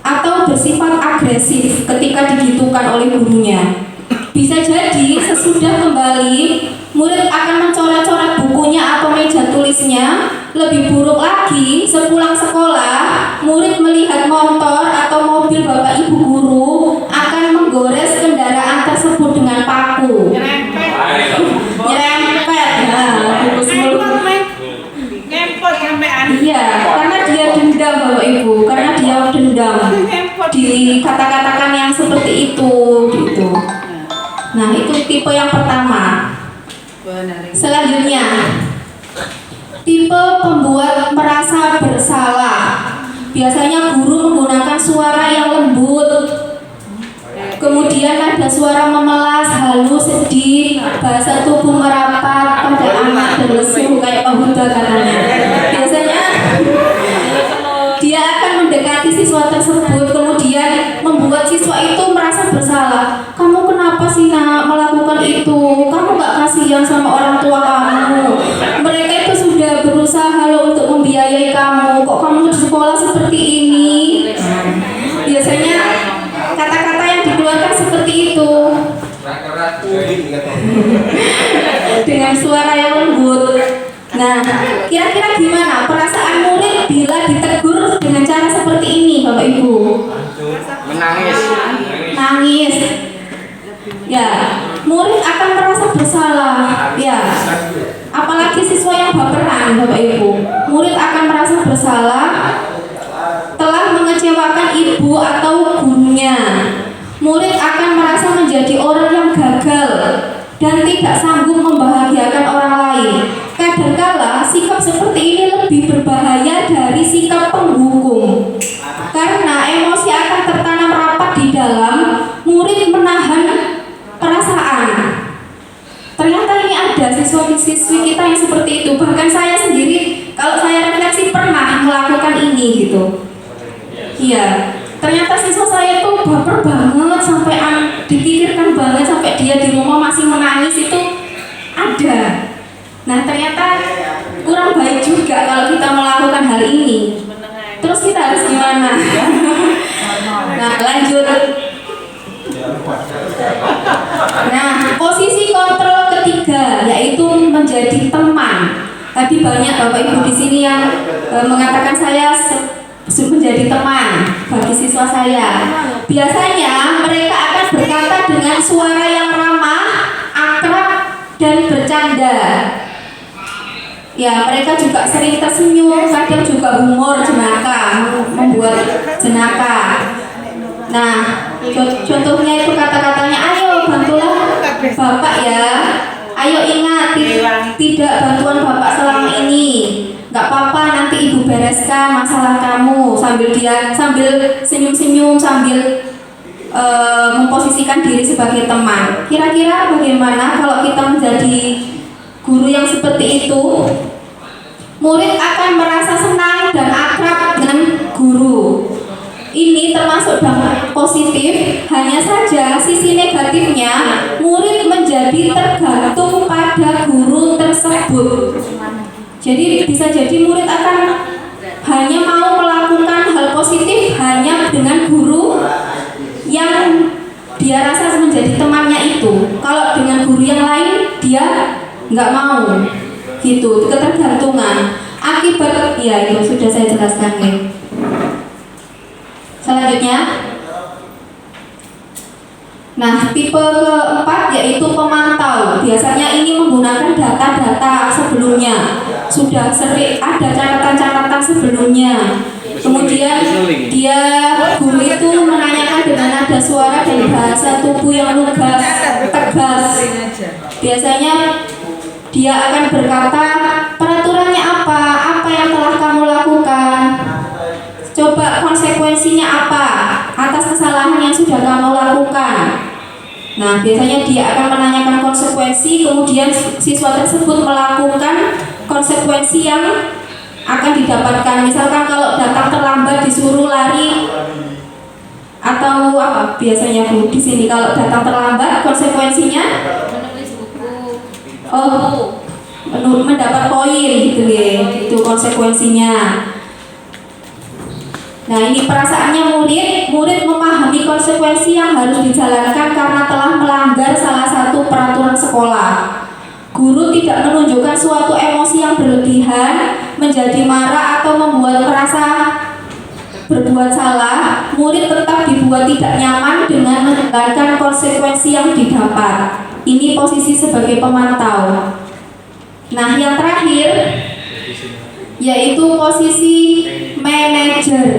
atau bersifat agresif ketika digitukan oleh gurunya. Bisa jadi sesudah kembali, murid akan mencoret-coret bukunya atau meja tulisnya. Lebih buruk lagi, sepulang sekolah, murid melihat motor atau mobil Bapak Ibu guru akan menggores kendaraan tersebut dengan paku. Nyerempet. Nah, buku seluruh. Iya, karena dia dendam Bapak Ibu, karena dia dendam dikata-katakan yang seperti itu gitu. Nah, itu tipe yang pertama. Selanjutnya, tipe pembuat merasa bersalah. Biasanya guru menggunakan suara yang lembut, suara memelas, halus, sedih, bahasa tubuh merapat pada anak dan lesu kayak Pak Huda katanya. Biasanya dia akan mendekati siswa tersebut, kemudian membuat siswa itu merasa bersalah. Kamu kenapa sih nak melakukan itu? Kamu gak kasihan sama orang tua kamu? Mereka itu sudah berusaha loh untuk membiayai kamu. Kok kamu di sekolah seperti ini? Biasanya kata-kata yang dikeluarkan seperti itu dengan suara yang lembut. Nah, kira-kira gimana perasaan murid bila ditegur dengan cara seperti ini, Bapak Ibu? Menangis. Nangis. Ya, murid akan merasa bersalah. Ya, apalagi siswa yang baperan, Bapak Ibu. Murid akan merasa bersalah telah mengecewakan ibu atau gurunya. Murid akan merasa menjadi orang yang gagal dan tidak sanggup membahagiakan orang lain. Kadangkala sikap seperti ini lebih berbahaya dari sikap penghukum, karena emosi akan tertanam rapat di dalam murid menahan perasaan. Ternyata ini ada siswa-siswi kita yang seperti itu. Bahkan saya sendiri, kalau saya refleksi, pernah melakukan ini gitu. Iya, ternyata siswa saya tuh baper banget sampai dipikirkan banget sampai dia di rumah masih menangis itu ada. Nah, ternyata kurang baik juga kalau kita melakukan hal ini. Terus kita harus gimana? Nah, lanjut. Nah, posisi kontrol ketiga yaitu menjadi teman. Tadi banyak Bapak Ibu di sini yang mengatakan saya menjadi teman bagi siswa saya. Biasanya mereka akan berkata dengan suara yang ramah, akrab, dan bercanda. Ya, mereka juga sering tersenyum, kadang juga humor jenaka, membuat jenaka. Nah, contohnya itu kata-katanya, ayo bantulah Bapak ya. Ayo ingat, tidak bantuan Bapak selama ini. Gak apa-apa, nanti Ibu bereskan masalah kamu. Sambil senyum-senyum, sambil memposisikan diri sebagai teman. Kira-kira bagaimana kalau kita menjadi guru yang seperti itu? Murid akan merasa senang dan akrab dengan guru. Ini termasuk dampak positif, hanya saja sisi negatifnya murid menjadi tergantung pada guru tersebut. Jadi bisa jadi murid akan hanya mau melakukan hal positif hanya dengan guru yang dia rasa menjadi temannya itu. Kalau dengan guru yang lain dia nggak mau. Gitu, ketergantungan. Akibat ya itu sudah saya jelaskan ya. Selanjutnya, nah tipe keempat yaitu pemantau. Biasanya ini menggunakan data-data sebelumnya, sudah sering ada catatan-catatan sebelumnya. Kemudian dia guru itu menanyakan dengan nada suara dan bahasa tubuh yang lugas, tegas. Biasanya dia akan berkata, peraturannya apa? Apa yang telah kamu lakukan? Coba konsekuensinya apa atas kesalahan yang sudah kamu lakukan? Nah, biasanya dia akan menanyakan konsekuensi, kemudian siswa tersebut melakukan konsekuensi yang akan didapatkan. Misalkan kalau datang terlambat disuruh lari atau apa? Biasanya Bu di sini kalau datang terlambat konsekuensinya mendapat poin gitu ya. Itu konsekuensinya. Nah, ini perasaannya murid memahami konsekuensi yang harus dijalankan karena telah melanggar salah satu peraturan sekolah. Guru tidak menunjukkan suatu emosi yang berlebihan, menjadi marah atau membuat merasa berbuat salah. Murid tetap dibuat tidak nyaman dengan menjalankan konsekuensi yang didapat. Ini posisi sebagai pemantau. Nah, yang terakhir yaitu posisi manajer.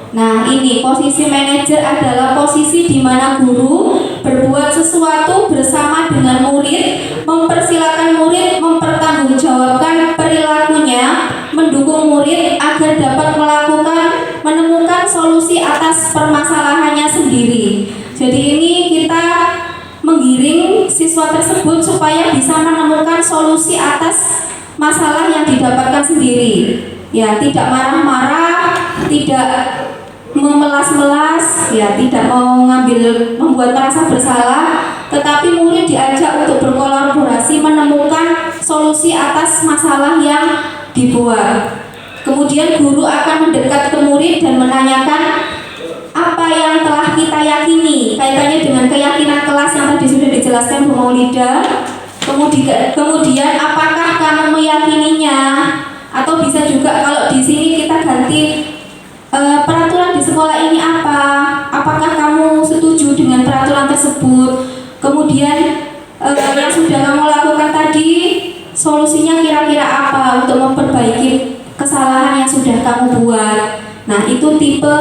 Nah, ini posisi manajer adalah posisi di mana guru berbuat sesuatu bersama dengan murid, mempersilakan murid mempertanggungjawabkan perilakunya, mendukung murid agar dapat menemukan solusi atas permasalahannya sendiri. Jadi ini kita siswa tersebut supaya bisa menemukan solusi atas masalah yang didapatkan sendiri. Ya, tidak marah-marah, tidak memelas-melas, ya, tidak mau membuat merasa bersalah, tetapi murid diajak untuk berkolaborasi menemukan solusi atas masalah yang dibuat. Kemudian guru akan mendekat ke murid dan menanyakan apa yang telah kita yakini, kaitannya dengan keyakinan kelas yang tadi sudah dijelaskan Bu Maulida. Kemudian apakah kamu meyakininya? Atau bisa juga kalau di sini kita ganti peraturan di sekolah ini apa? Apakah kamu setuju dengan peraturan tersebut? Kemudian yang sudah kamu lakukan tadi, solusinya kira-kira apa untuk memperbaiki kesalahan yang sudah kamu buat? Nah, itu tipe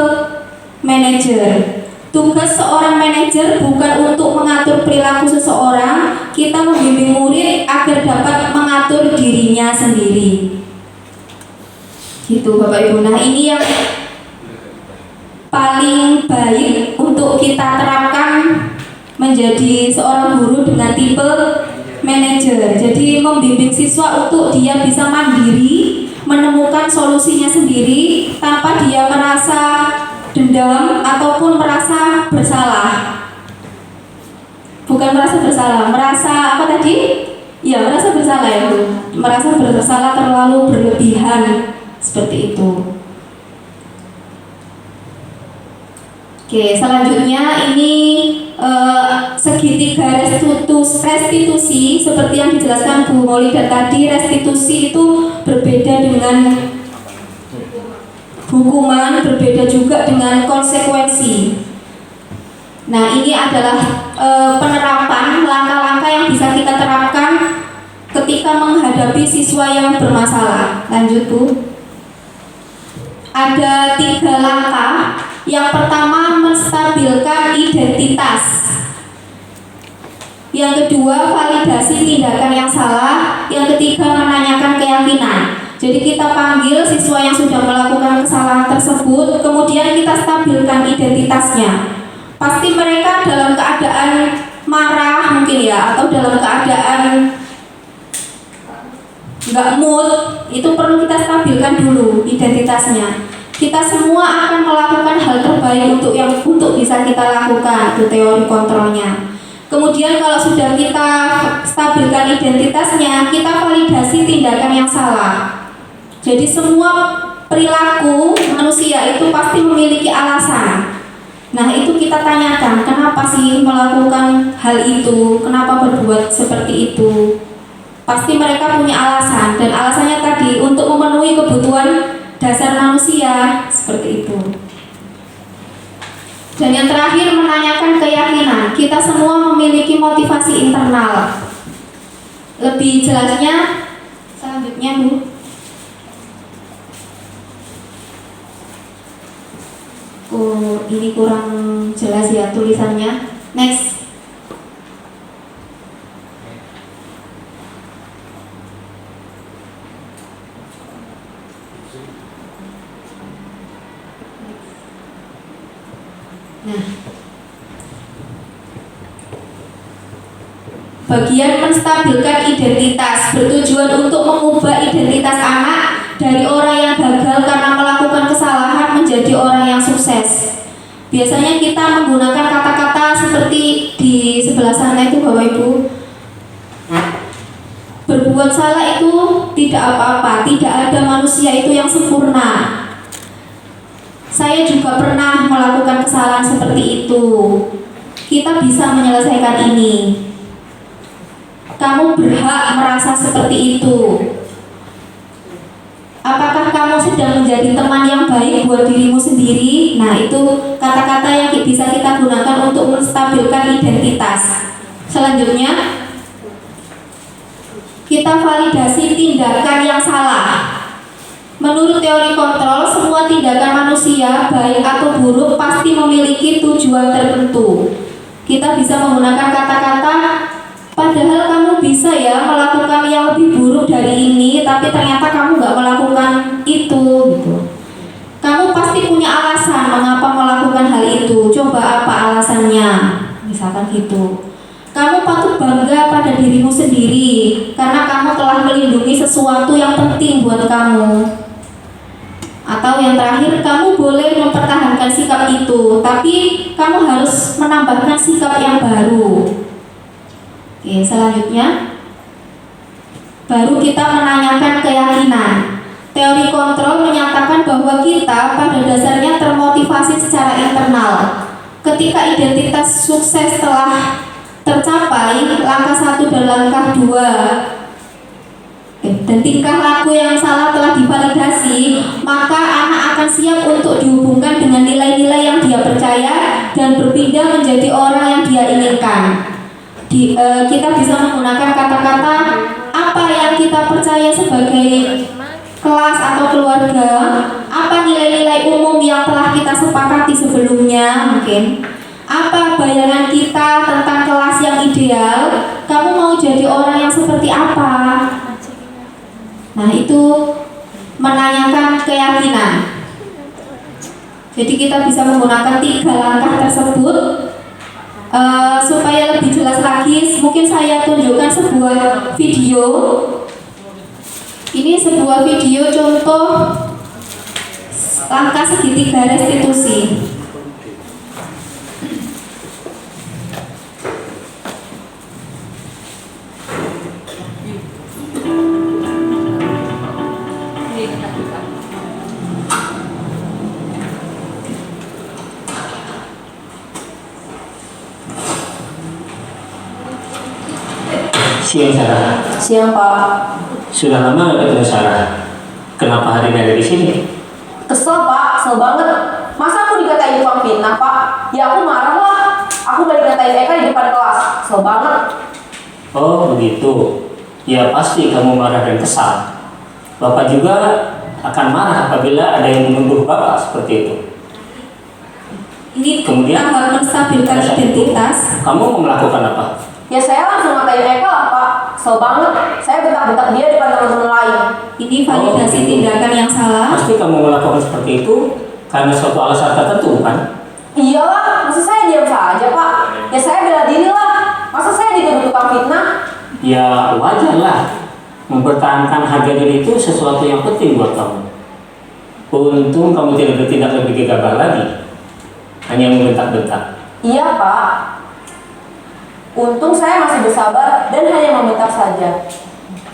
manajer. Tugas seorang manajer bukan untuk mengatur perilaku seseorang, kita membimbing murid agar dapat mengatur dirinya sendiri. Gitu Bapak Ibu. Nah, ini yang paling baik untuk kita terapkan menjadi seorang guru dengan tipe manajer. Jadi membimbing siswa untuk dia bisa mandiri, menemukan solusinya sendiri tanpa dia merasa dendam ataupun merasa bersalah. Bukan merasa bersalah, merasa apa tadi? Ya, merasa bersalah ya Bu. Merasa bersalah terlalu berlebihan seperti itu. Oke, selanjutnya ini segitiga restitusi seperti yang dijelaskan Bu Maulida tadi. Restitusi itu berbeda dengan hukuman, berbeda juga dengan konsekuensi. Nah, ini adalah penerapan langkah-langkah yang bisa kita terapkan ketika menghadapi siswa yang bermasalah. Lanjut Bu. Ada 3 langkah. Yang pertama, menstabilkan identitas. Yang kedua, validasi tindakan yang salah. Yang ketiga, menanyakan keyakinan. Jadi kita panggil siswa yang sudah melakukan kesalahan tersebut, kemudian kita stabilkan identitasnya. Pasti mereka dalam keadaan marah mungkin ya, atau dalam keadaan nggak mood, itu perlu kita stabilkan dulu identitasnya. Kita semua akan melakukan hal terbaik untuk bisa kita lakukan, itu teori kontrolnya. Kemudian kalau sudah kita stabilkan identitasnya, kita validasi tindakan yang salah. Jadi semua perilaku manusia itu pasti memiliki alasan. Nah, itu kita tanyakan, kenapa sih melakukan hal itu? Kenapa berbuat seperti itu? Pasti mereka punya alasan, dan alasannya tadi untuk memenuhi kebutuhan dasar manusia, seperti itu. Dan yang terakhir, menanyakan keyakinan. Kita semua memiliki motivasi internal. Lebih jelasnya selanjutnya Bu. Oh, ini kurang jelas ya tulisannya. Next. Nah, bagian menstabilkan identitas bertujuan untuk mengubah identitas anak dari orang yang gagal karena melakukan kesalahan menjadi orang yang sukses. Biasanya kita menggunakan kata-kata seperti di sebelah sana itu Bapak Ibu. Berbuat salah itu tidak apa-apa, tidak ada manusia itu yang sempurna. Saya juga pernah melakukan kesalahan seperti itu. Kita bisa menyelesaikan ini. Kamu berhak merasa seperti itu. Apakah kamu sedang menjadi teman yang baik buat dirimu sendiri? Nah, itu kata-kata yang bisa kita gunakan untuk menstabilkan identitas. Selanjutnya, kita validasi tindakan yang salah. Menurut teori kontrol, semua tindakan manusia, baik atau buruk, pasti memiliki tujuan tertentu. Kita bisa menggunakan kata-kata, padahal kamu bisa ya melakukan yang lebih buruk dari ini, tapi ternyata kamu nggak melakukan itu, gitu. Kamu pasti punya alasan mengapa melakukan hal itu. Coba apa alasannya? Misalkan gitu. Kamu patut bangga pada dirimu sendiri karena kamu telah melindungi sesuatu yang penting buat kamu. Atau yang terakhir, kamu boleh mempertahankan sikap itu, tapi kamu harus menambahkan sikap yang baru. Oke, selanjutnya baru kita menanyakan keyakinan. Teori kontrol menyatakan bahwa kita pada dasarnya termotivasi secara internal. Ketika identitas sukses telah tercapai, langkah 1 dan langkah 2 dan tingkah laku yang salah telah divalidasi, maka anak akan siap untuk dihubungkan dengan nilai-nilai yang dia percaya dan berpindah menjadi orang yang dia inginkan. Kita bisa menggunakan kata-kata apa yang kita percaya sebagai kelas atau keluarga, apa nilai-nilai umum yang telah kita sepakati sebelumnya, mungkin apa bayangan kita tentang kelas yang ideal, kamu mau jadi orang yang seperti apa. Nah, itu menanyakan keyakinan. Jadi kita bisa menggunakan 3 langkah tersebut. Supaya lebih jelas lagi, mungkin saya tunjukkan sebuah video. Ini sebuah video contoh langkah segitiga restitusi. Siang Sarah. Siang Pak. Sudah lama nggak ketemu Sarah. Kenapa hari ini ada di sini? Kesel Pak, kesel banget. Masa aku dikatain tukang fitnah Pak? Ya aku marah lah. Aku balik ngatain Eka di depan kelas. Kesel banget. Oh begitu. Ya pasti kamu marah dan kesal. Bapak juga akan marah apabila ada yang menuduh Bapak seperti itu. Ini Kemudian? kita menstabilkan identitas. Kamu mau melakukan apa? Ya saya langsung ngatain Eka lah Pak. Kesel banget. Saya bentak-bentak dia depan teman-teman lain. Ini validasi tindakan yang salah. Pasti kamu melakukan seperti itu karena suatu alasan tertentu kan? Iyalah, masa saya diam saja Pak? Ya saya bela diri lah. Masa saya dituduh tukang fitnah? Ya wajar lah. Mempertahankan harga diri itu sesuatu yang penting buat kamu. Untung kamu tidak bertindak lebih gegabah lagi. Hanya membentak-bentak. Iya Pak. Untung saya masih bersabar dan hanya meminta saja.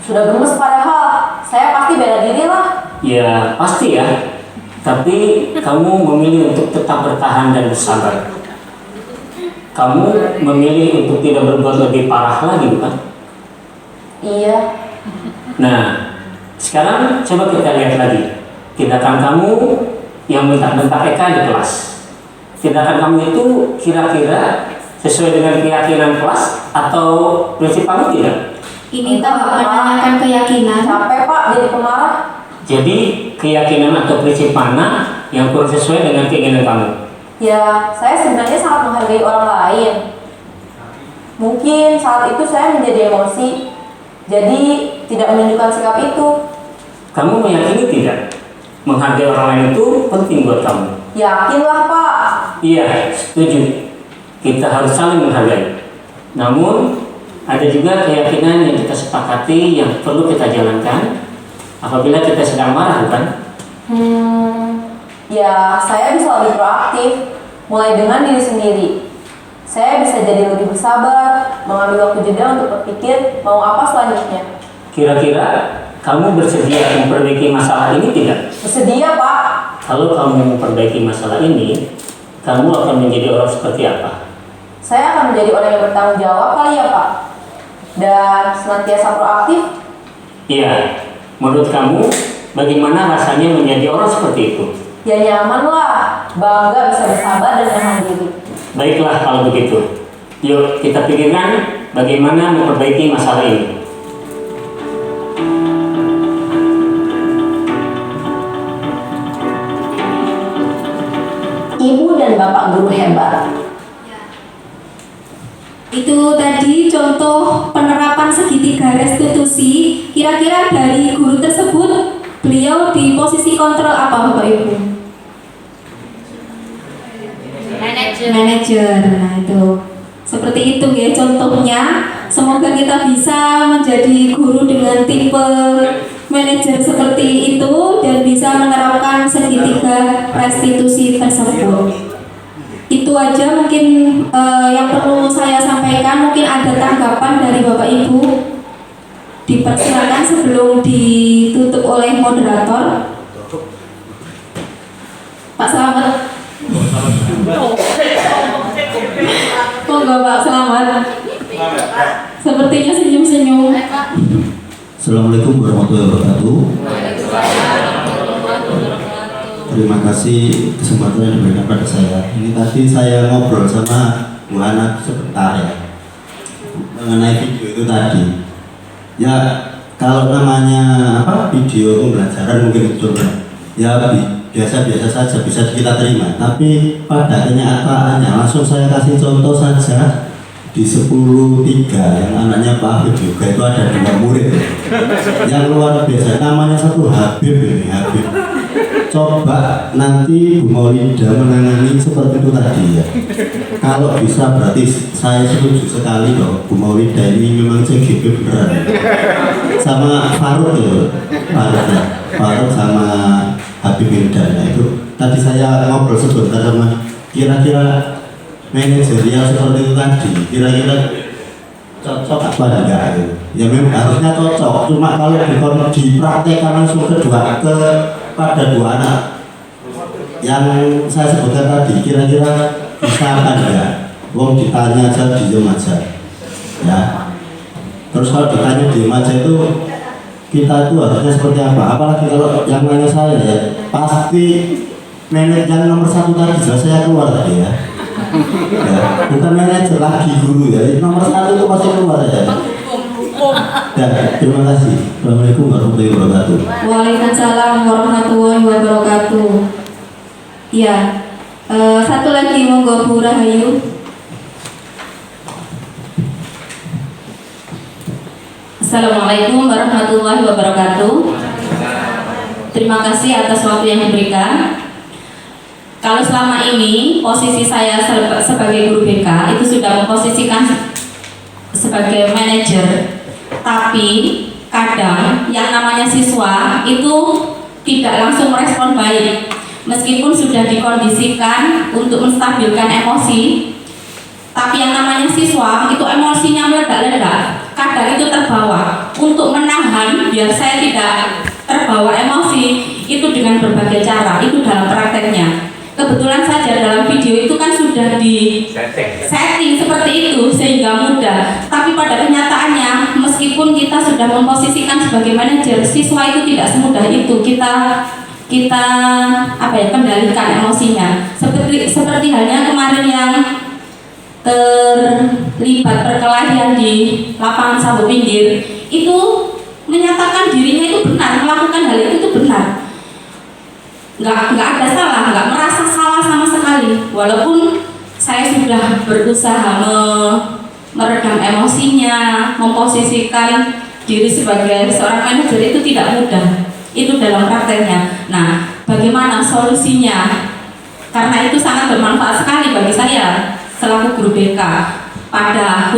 Sudah gemes padahal, saya pasti bela diri lah. Ya pasti ya. Tapi kamu memilih untuk tetap bertahan dan bersabar. Kamu memilih untuk tidak berbuat lebih parah lagi, bukan? Iya. Nah, sekarang coba kita lihat lagi. Tindakan kamu yang bentak-bentak Eka di kelas. Tindakan kamu itu kira-kira sesuai dengan keyakinan kelas atau prinsip kamu tidak? Ini menanyakan keyakinan. Capek Pak jadi pemarah. Jadi keyakinan atau prinsip mana yang kurang sesuai dengan keinginan kamu? Ya, saya sebenarnya sangat menghargai orang lain. Mungkin saat itu saya menjadi emosi, jadi tidak menunjukkan sikap itu. Kamu meyakini tidak? Menghargai orang lain itu penting buat kamu. Yakinlah Pak. Iya, setuju. Kita harus saling menghargai. Namun ada juga keyakinan yang kita sepakati yang perlu kita jalankan apabila kita sedang marah, bukan? Ya saya bisa lebih proaktif, mulai dengan diri sendiri. Saya bisa jadi lebih bersabar, mengambil waktu jeda untuk berpikir mau apa selanjutnya. Kira-kira kamu bersedia memperbaiki masalah ini tidak? Bersedia Pak. Kalau kamu memperbaiki masalah ini, kamu akan menjadi orang seperti apa? Saya akan menjadi orang yang bertanggung jawab kali ya Pak. Dan senantiasa proaktif. Iya, menurut kamu bagaimana rasanya menjadi orang seperti itu? Ya nyaman lah, bangga bisa bersabar dan menahan diri. Baiklah kalau begitu. Yuk kita pikirkan bagaimana memperbaiki masalah ini. Ibu dan Bapak guru hebat. Itu tadi contoh penerapan segitiga restitusi. Kira-kira dari guru tersebut, beliau di posisi kontrol apa Bapak Ibu? Manajer. Nah itu. Seperti itu ya contohnya. Semoga kita bisa menjadi guru dengan tipe manajer seperti itu dan bisa menerapkan segitiga restitusi tersebut. Itu aja mungkin yang perlu saya sampaikan. Mungkin ada tanggapan dari Bapak Ibu. Dipersilakan sebelum ditutup oleh moderator. Pak Selamat. Monggo Pak Selamat. Sepertinya senyum-senyum. Assalamualaikum warahmatullahi wabarakatuh. Terima kasih kesempatan yang diberikan pada saya. Ini tadi saya ngobrol sama Bu Hana sebentar ya mengenai video itu tadi. Ya kalau namanya video pembelajaran mungkin itu ya biasa-biasa saja bisa kita terima. Tapi pada kenyataannya langsung saya kasih contoh saja. Di 10.3 yang anaknya Pak Habib juga itu ada 2 murid yang luar biasa, namanya satu Habib ini Habib. Coba nanti Bu Maulida menangani seperti itu tadi ya. Kalau bisa berarti saya setuju sekali loh, Bu Maulida ini memang CGP beneran. Sama Faruk ya, Faruk sama Habib Wildan itu. Tadi saya ngobrol sebentar sama kira-kira manajerial seperti itu tadi, kira-kira cocok apa enggak itu? Ya memang harusnya cocok, cuma kalau dipraktekkan langsung kepada 2 anak yang saya sebutkan tadi, kira-kira bisa apa enggak? Wong ditanya aja diem aja ya. Terus kalau ditanya diem aja itu kita itu harusnya seperti apa? Apalagi kalau yang nanya saya ya, pasti manajer yang nomor 1 tadi jelas saya keluar tadi ya. Ya, bukan manajer lagi guru ya, nomor 1 itu pasti keluar ya. Ya, terima kasih. Assalamualaikum warahmatullahi wabarakatuh. Waalaikumsalam warahmatullahi wabarakatuh. Ya, satu lagi monggo Bu Rahayu. Assalamualaikum warahmatullahi wabarakatuh. Terima kasih atas waktu yang diberikan. Kalau selama ini posisi saya sebagai guru BK itu sudah memposisikan sebagai manajer, tapi kadang yang namanya siswa itu tidak langsung merespon baik, meskipun sudah dikondisikan untuk menstabilkan emosi, tapi yang namanya siswa itu emosinya meledak-ledak, kadang itu terbawa. Untuk menahan biar saya tidak terbawa emosi itu dengan berbagai cara, itu dalam prakteknya. Kebetulan saja dalam video itu kan sudah di setting seperti itu sehingga mudah. Tapi pada kenyataannya meskipun kita sudah memposisikan sebagai manajer, siswa itu tidak semudah itu kita kendalikan emosinya. Seperti halnya kemarin yang terlibat perkelahian di lapangan Sambo Pinggir itu menyatakan dirinya itu benar, melakukan hal itu benar. Nggak ada salah, nggak merasa salah sama sekali. Walaupun saya sudah berusaha meredam emosinya, memposisikan diri sebagai seorang manajer itu tidak mudah. Itu dalam prakteknya. Nah, bagaimana solusinya? Karena itu sangat bermanfaat sekali bagi saya selaku guru BK. Pada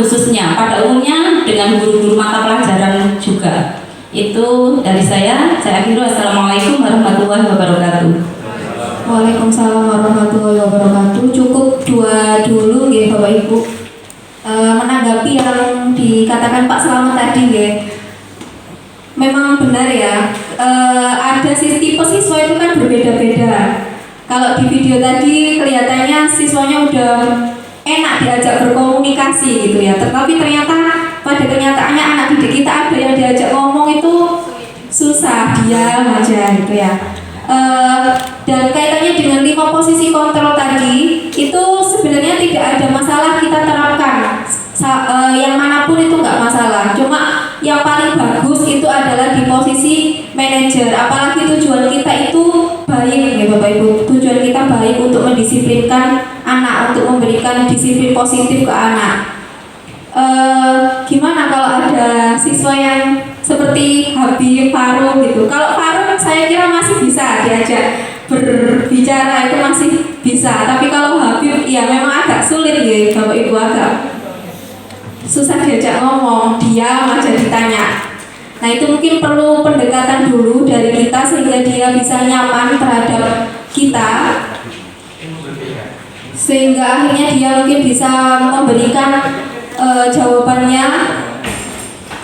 umumnya dengan guru-guru mata pelajaran juga. Itu dari saya akhiri. Assalamualaikum warahmatullahi wabarakatuh. Waalaikumsalam warahmatullahi wabarakatuh. Cukup 2 dulu ya Bapak Ibu. Menanggapi yang dikatakan Pak Selamat tadi ya. Memang benar ya. Ada tipe siswa itu kan berbeda-beda. Kalau di video tadi kelihatannya siswanya udah enak diajak berkomunikasi gitu ya. Tetapi ternyata pada kenyataannya anak didik kita ada yang diajak ngomong itu susah, diam aja gitu ya. Dan kaitannya dengan 5 posisi kontrol tadi itu sebenarnya tidak ada masalah kita terapkan. Yang manapun itu nggak masalah. Cuma yang paling bagus itu adalah di posisi manajer. Apalagi tujuan kita itu baik ya Bapak Ibu. Tujuan kita baik untuk mendisiplinkan anak, untuk memberikan disiplin positif ke anak. Gimana kalau ada siswa yang seperti Habib, Faruk gitu? Kalau Faruk saya kira masih bisa diajak berbicara, itu masih bisa. Tapi kalau Habib ya memang agak sulit ya Bapak Ibu, agak susah diajak ngomong, diam aja ditanya. Nah itu mungkin perlu pendekatan dulu dari kita sehingga dia bisa nyaman terhadap kita, sehingga akhirnya dia mungkin bisa memberikan jawabannya,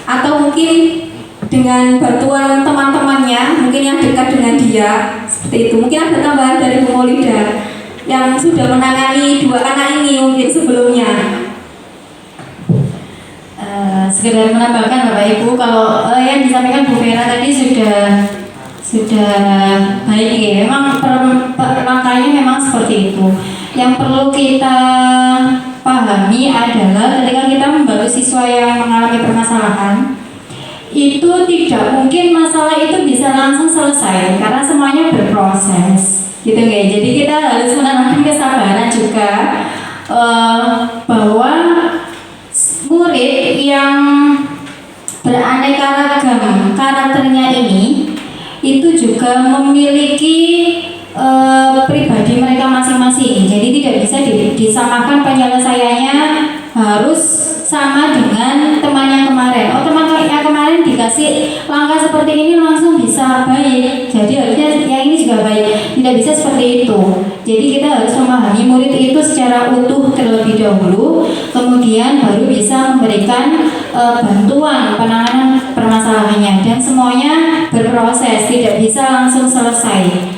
atau mungkin dengan bantuan teman-temannya mungkin yang dekat dengan dia, seperti itu. Mungkin ada tambahan dari Bu Maulida yang sudah menangani 2 anak ini mungkin sebelumnya. Sekedar menambahkan Bapak Ibu, kalau yang disampaikan Bu Vera tadi sudah baik ya. Memang langkahnya memang seperti itu. Yang perlu kita pahami adalah ketika kita membantu siswa yang mengalami permasalahan, itu tidak mungkin masalah itu bisa langsung selesai karena semuanya berproses, gitu nggak? Jadi kita harus menanamkan kesabaran juga bahwa murid yang beraneka ragam karakternya ini itu juga memiliki pribadi mereka masing-masing. Jadi tidak bisa disamakan penyelesaiannya harus sama dengan teman yang kemarin. Oh, teman yang kemarin dikasih langkah seperti ini langsung bisa baik, jadi harusnya yang ini juga baik. Tidak bisa seperti itu. Jadi kita harus memahami murid itu secara utuh terlebih dahulu, kemudian baru bisa memberikan bantuan penanganan permasalahannya, dan semuanya berproses, tidak bisa langsung selesai.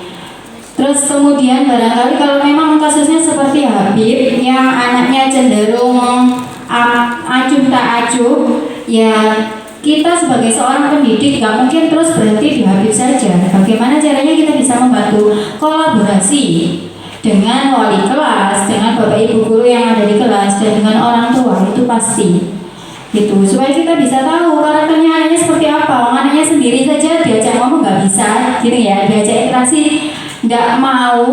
Terus kemudian barangkali kalau memang kasusnya seperti Habib yang anaknya cenderung acuh tak acuh, ya kita sebagai seorang pendidik gak mungkin terus berhenti di Habib saja. Bagaimana caranya kita bisa membantu kolaborasi dengan wali kelas, dengan bapak ibu guru yang ada di kelas, dan dengan orang tua, itu pasti gitu, supaya kita bisa tahu karakternya anaknya seperti apa. Anaknya sendiri saja diajak ngomong gak bisa gitu ya, diajak interaksi nggak mau,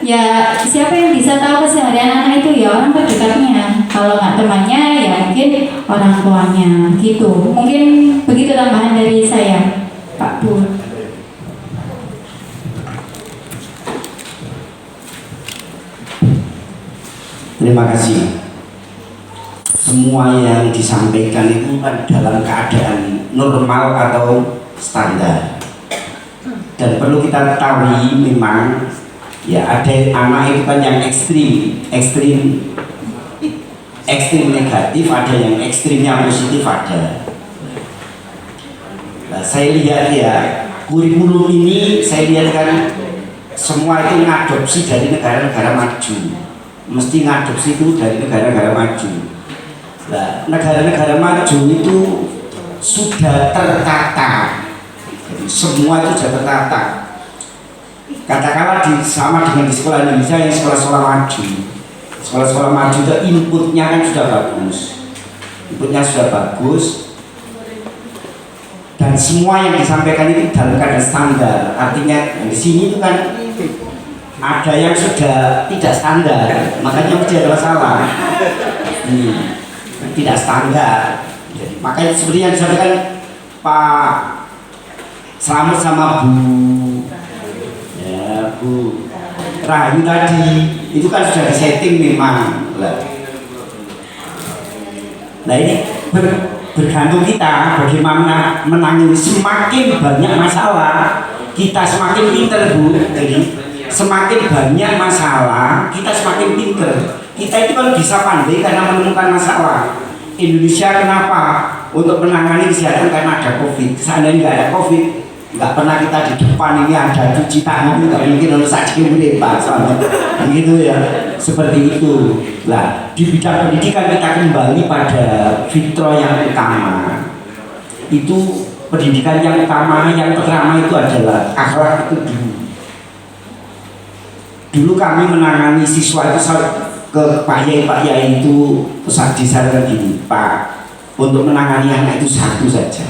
ya siapa yang bisa tahu keseharian anak itu? Ya orang terdekatnya, kalau nggak temannya ya mungkin orang tuanya gitu. Mungkin begitu tambahan dari saya, Pak Bu. Terima kasih. Semua yang disampaikan itu kan dalam keadaan normal atau standar. Dan perlu kita ketahui memang ya ada anak itu kan yang ekstrim negatif, ada yang ekstrimnya positif ada. Nah, saya lihat ya kurikulum ini, saya lihat kan semua itu ngadopsi dari negara-negara maju, mesti ngadopsi itu dari negara-negara maju. Nah, negara-negara maju itu sudah tertata. Semua itu sudah tertata. Katakanlah sama dengan di sekolah Indonesia yang sekolah-sekolah maju. Sekolah-sekolah maju itu inputnya kan sudah bagus. Inputnya sudah bagus. Dan semua yang disampaikan itu dalam keadaan standar. Artinya di sini itu kan ada yang sudah tidak standar, makanya mesti ada masalah. Tidak standar. Makanya seperti yang disampaikan Pak Selamat sama Bu Rahayu tadi, itu kan sudah disetting memang. Nah ini bergantung kita bagaimana menangani. Semakin banyak masalah kita semakin pinter Bu. Jadi semakin banyak masalah kita semakin pinter. Kita itu kan bisa pandai karena menemukan masalah. Indonesia kenapa untuk menangani kesehatan karena ada COVID. Seandainya nggak ada COVID, nggak pernah kita di depan ini ada cuci tangan, nggak mungkin harus saja Pak, soalnya begitu ya, seperti itu. Nah, di bidang pendidikan kita kembali pada fitro yang utama. Itu pendidikan yang utama, yang pertama itu adalah akhlak itu dulu. Dulu kami menangani siswa itu ke Pak Yai itu saat disarankan gini, Pak, untuk menangani anak itu satu saja.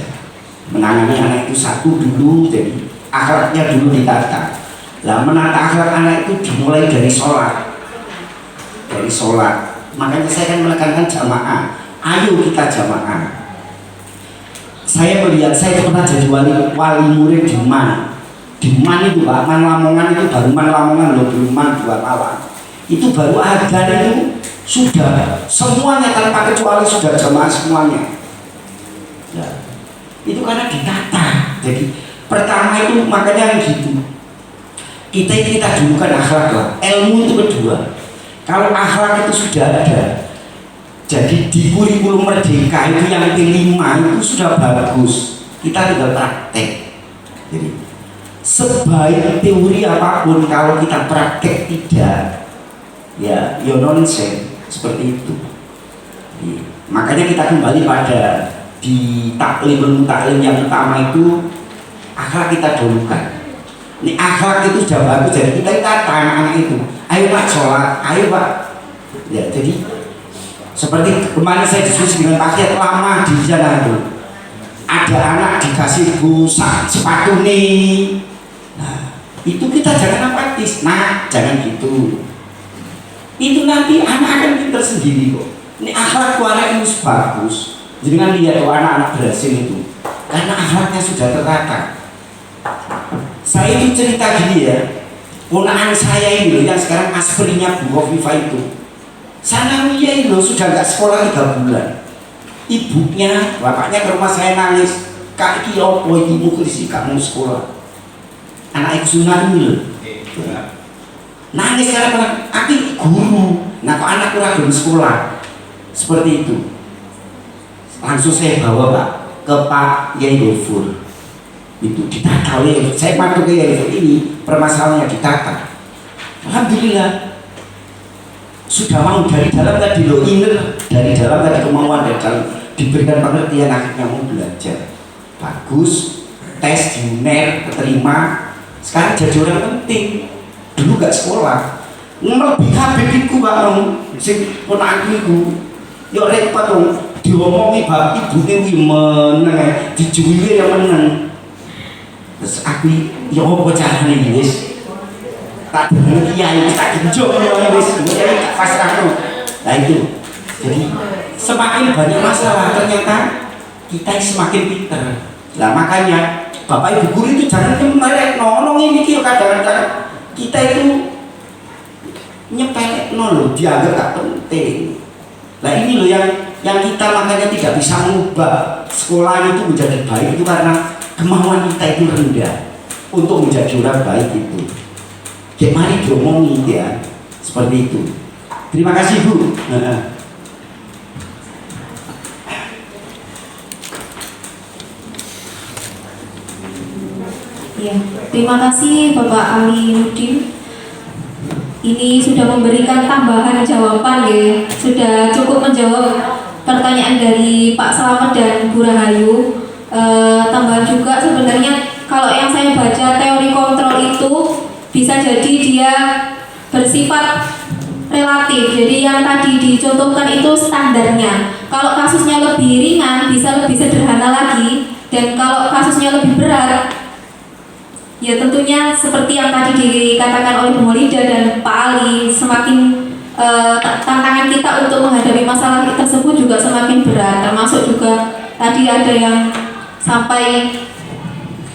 Menangani anak itu satu dulu, jadi akhlaknya dulu ditata. Nah, menata akhlak anak itu dimulai dari sholat. Dari sholat. Makanya saya kan menekankan jamaah. Ayo kita jamaah. Saya melihat, saya pernah jadi wali murid di Man. Di Man itu Pak, Man Lamongan itu baru Man Lamongan loh, belum Man 2 tahun. Itu baru agar itu Sudah semuanya tanpa kecuali sudah jamaah semuanya. Ya, itu karena ditata. Jadi pertama itu makanya gitu. Kita dulukan akhlak lah. Ilmu itu kedua. Kalau akhlak itu sudah ada, jadi di kurikulum Merdeka itu yang kelima itu sudah bagus. Kita tinggal praktek. Jadi sebaik teori apapun kalau kita praktek tidak, ya nonsense seperti itu. Jadi, makanya kita kembali pada di taklim yang utama itu akhlak kita dulukan. Ini akhlak itu sudah bagus, jadi kita tanya anak itu, ayo Pak sholat, ayo Pak. Ya, jadi seperti kemarin saya diskusi dengan Pak Kiat lama di sana itu, ada anak dikasih busa sepatu nih. Nah, itu kita jangan apatis, nah jangan gitu. Itu nanti anak akan pintar sendiri kok. Ini akhlak anak itu bagus. Jangan lihat tuh anak-anak berhasil itu, karena akhlaknya sudah tertata. Saya itu cerita gini ya, ponakan saya ini yang sekarang aspirinya Bu Kofifa itu, Sanawiyah itu sudah nggak sekolah 3 bulan. Ibunya, bapaknya ke rumah saya nangis, Kak iki opo iki muklis kamu sekolah. Anak ibu sunat ini loh. Nangis karena aku guru, nah kok anak kurang belum sekolah. Seperti itu. Langsung saya bawa Pak ke Pak Yai Gofur. Itu ditata oleh saya masuk ke Yai Gofur ini, permasalahannya ditata. Alhamdulillah. Sudah mau dari dalam tadi lo inner, dari dalam tadi kemauan dari dalam diberikan pengertian akhirnya mau belajar. Bagus, tes di UNER, keterima. Sekarang jadi orang penting. Dulu gak sekolah, lebih habibiku bang, sing ponakan iku, yuk repot dong, diomongi bab ibu ini meneng, dijuwi yang meneng. Terus aku, ya apa caranya ini wis? Tak dengar kiai, tak genjok ya wis, kiai tak pasrah. Nah itu, jadi semakin banyak masalah ternyata kita semakin pinter. Nah makanya bapak ibu guru itu jangan kemerek, nolong ini kadang-kadang. Kita itu nyepelek loh, dianggap gak penting. Nah ini loh yang kita makanya tidak bisa mengubah sekolah itu menjadi baik itu karena kemauan kita itu rendah untuk menjadi orang baik itu. Kayak mari diomongin ya, seperti itu. Terima kasih Bu. Ya, terima kasih Bapak Ali Nudin. Ini sudah memberikan tambahan jawaban ya, sudah cukup menjawab pertanyaan dari Pak Slamet dan Bu Rahayu. Tambahan juga sebenarnya kalau yang saya baca teori kontrol itu bisa jadi dia bersifat relatif. Jadi yang tadi dicontohkan itu standarnya. Kalau kasusnya lebih ringan bisa lebih sederhana lagi, dan kalau kasusnya lebih berat ya tentunya seperti yang tadi dikatakan oleh Bu Maulida dan Pak Ali, semakin tantangan kita untuk menghadapi masalah tersebut juga semakin berat. Termasuk juga tadi ada yang sampai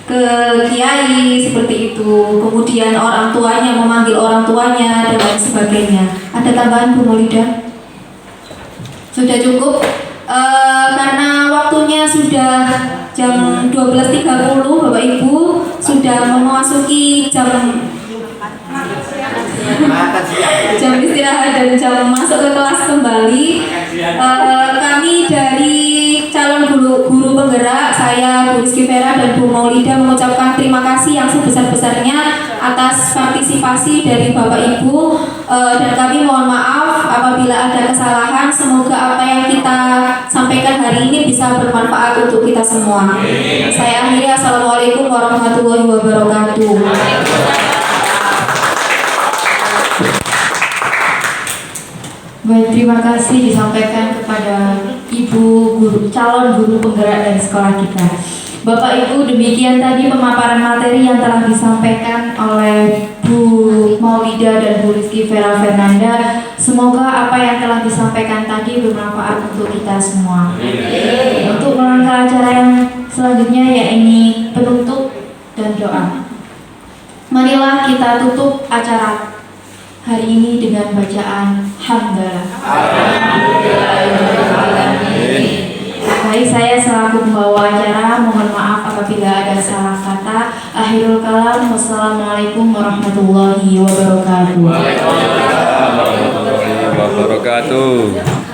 ke kiai seperti itu, kemudian orang tuanya memanggil orang tuanya dan lain sebagainya. Ada tambahan Bu Maulida? Sudah cukup? Karena waktunya sudah jam 12.30 Bapak Ibu, sudah memasuki jam istirahat dan jam masuk ke kelas kembali. Kami dari calon guru penggerak, saya Bu Rizky Vera dan Bu Maulida mengucapkan terima kasih yang sebesar-besarnya atas partisipasi dari Bapak Ibu, dan kami mohon maaf apabila ada kesalahan. Semoga apa yang kita sampaikan hari ini bisa bermanfaat untuk kita semua. Saya akhiri, assalamualaikum warahmatullahi wabarakatuh. Baik, terima kasih disampaikan kepada Ibu guru, calon guru penggerak dari sekolah kita. Bapak Ibu, demikian tadi pemaparan materi yang telah disampaikan oleh Bu Maulida dan Bu Rizky Vera Fernanda. Semoga apa yang telah disampaikan tadi bermanfaat untuk kita semua. Untuk melangkah acara yang selanjutnya, yaitu penutup dan doa. Marilah kita tutup acara hari ini dengan bacaan Hamdalah. Baik, saya selaku pembawa acara mohon maaf apabila ada salah kata. Akhirul kalam, wassalamualaikum warahmatullahi wabarakatuh. Waalaikumsalam warahmatullahi wabarakatuh.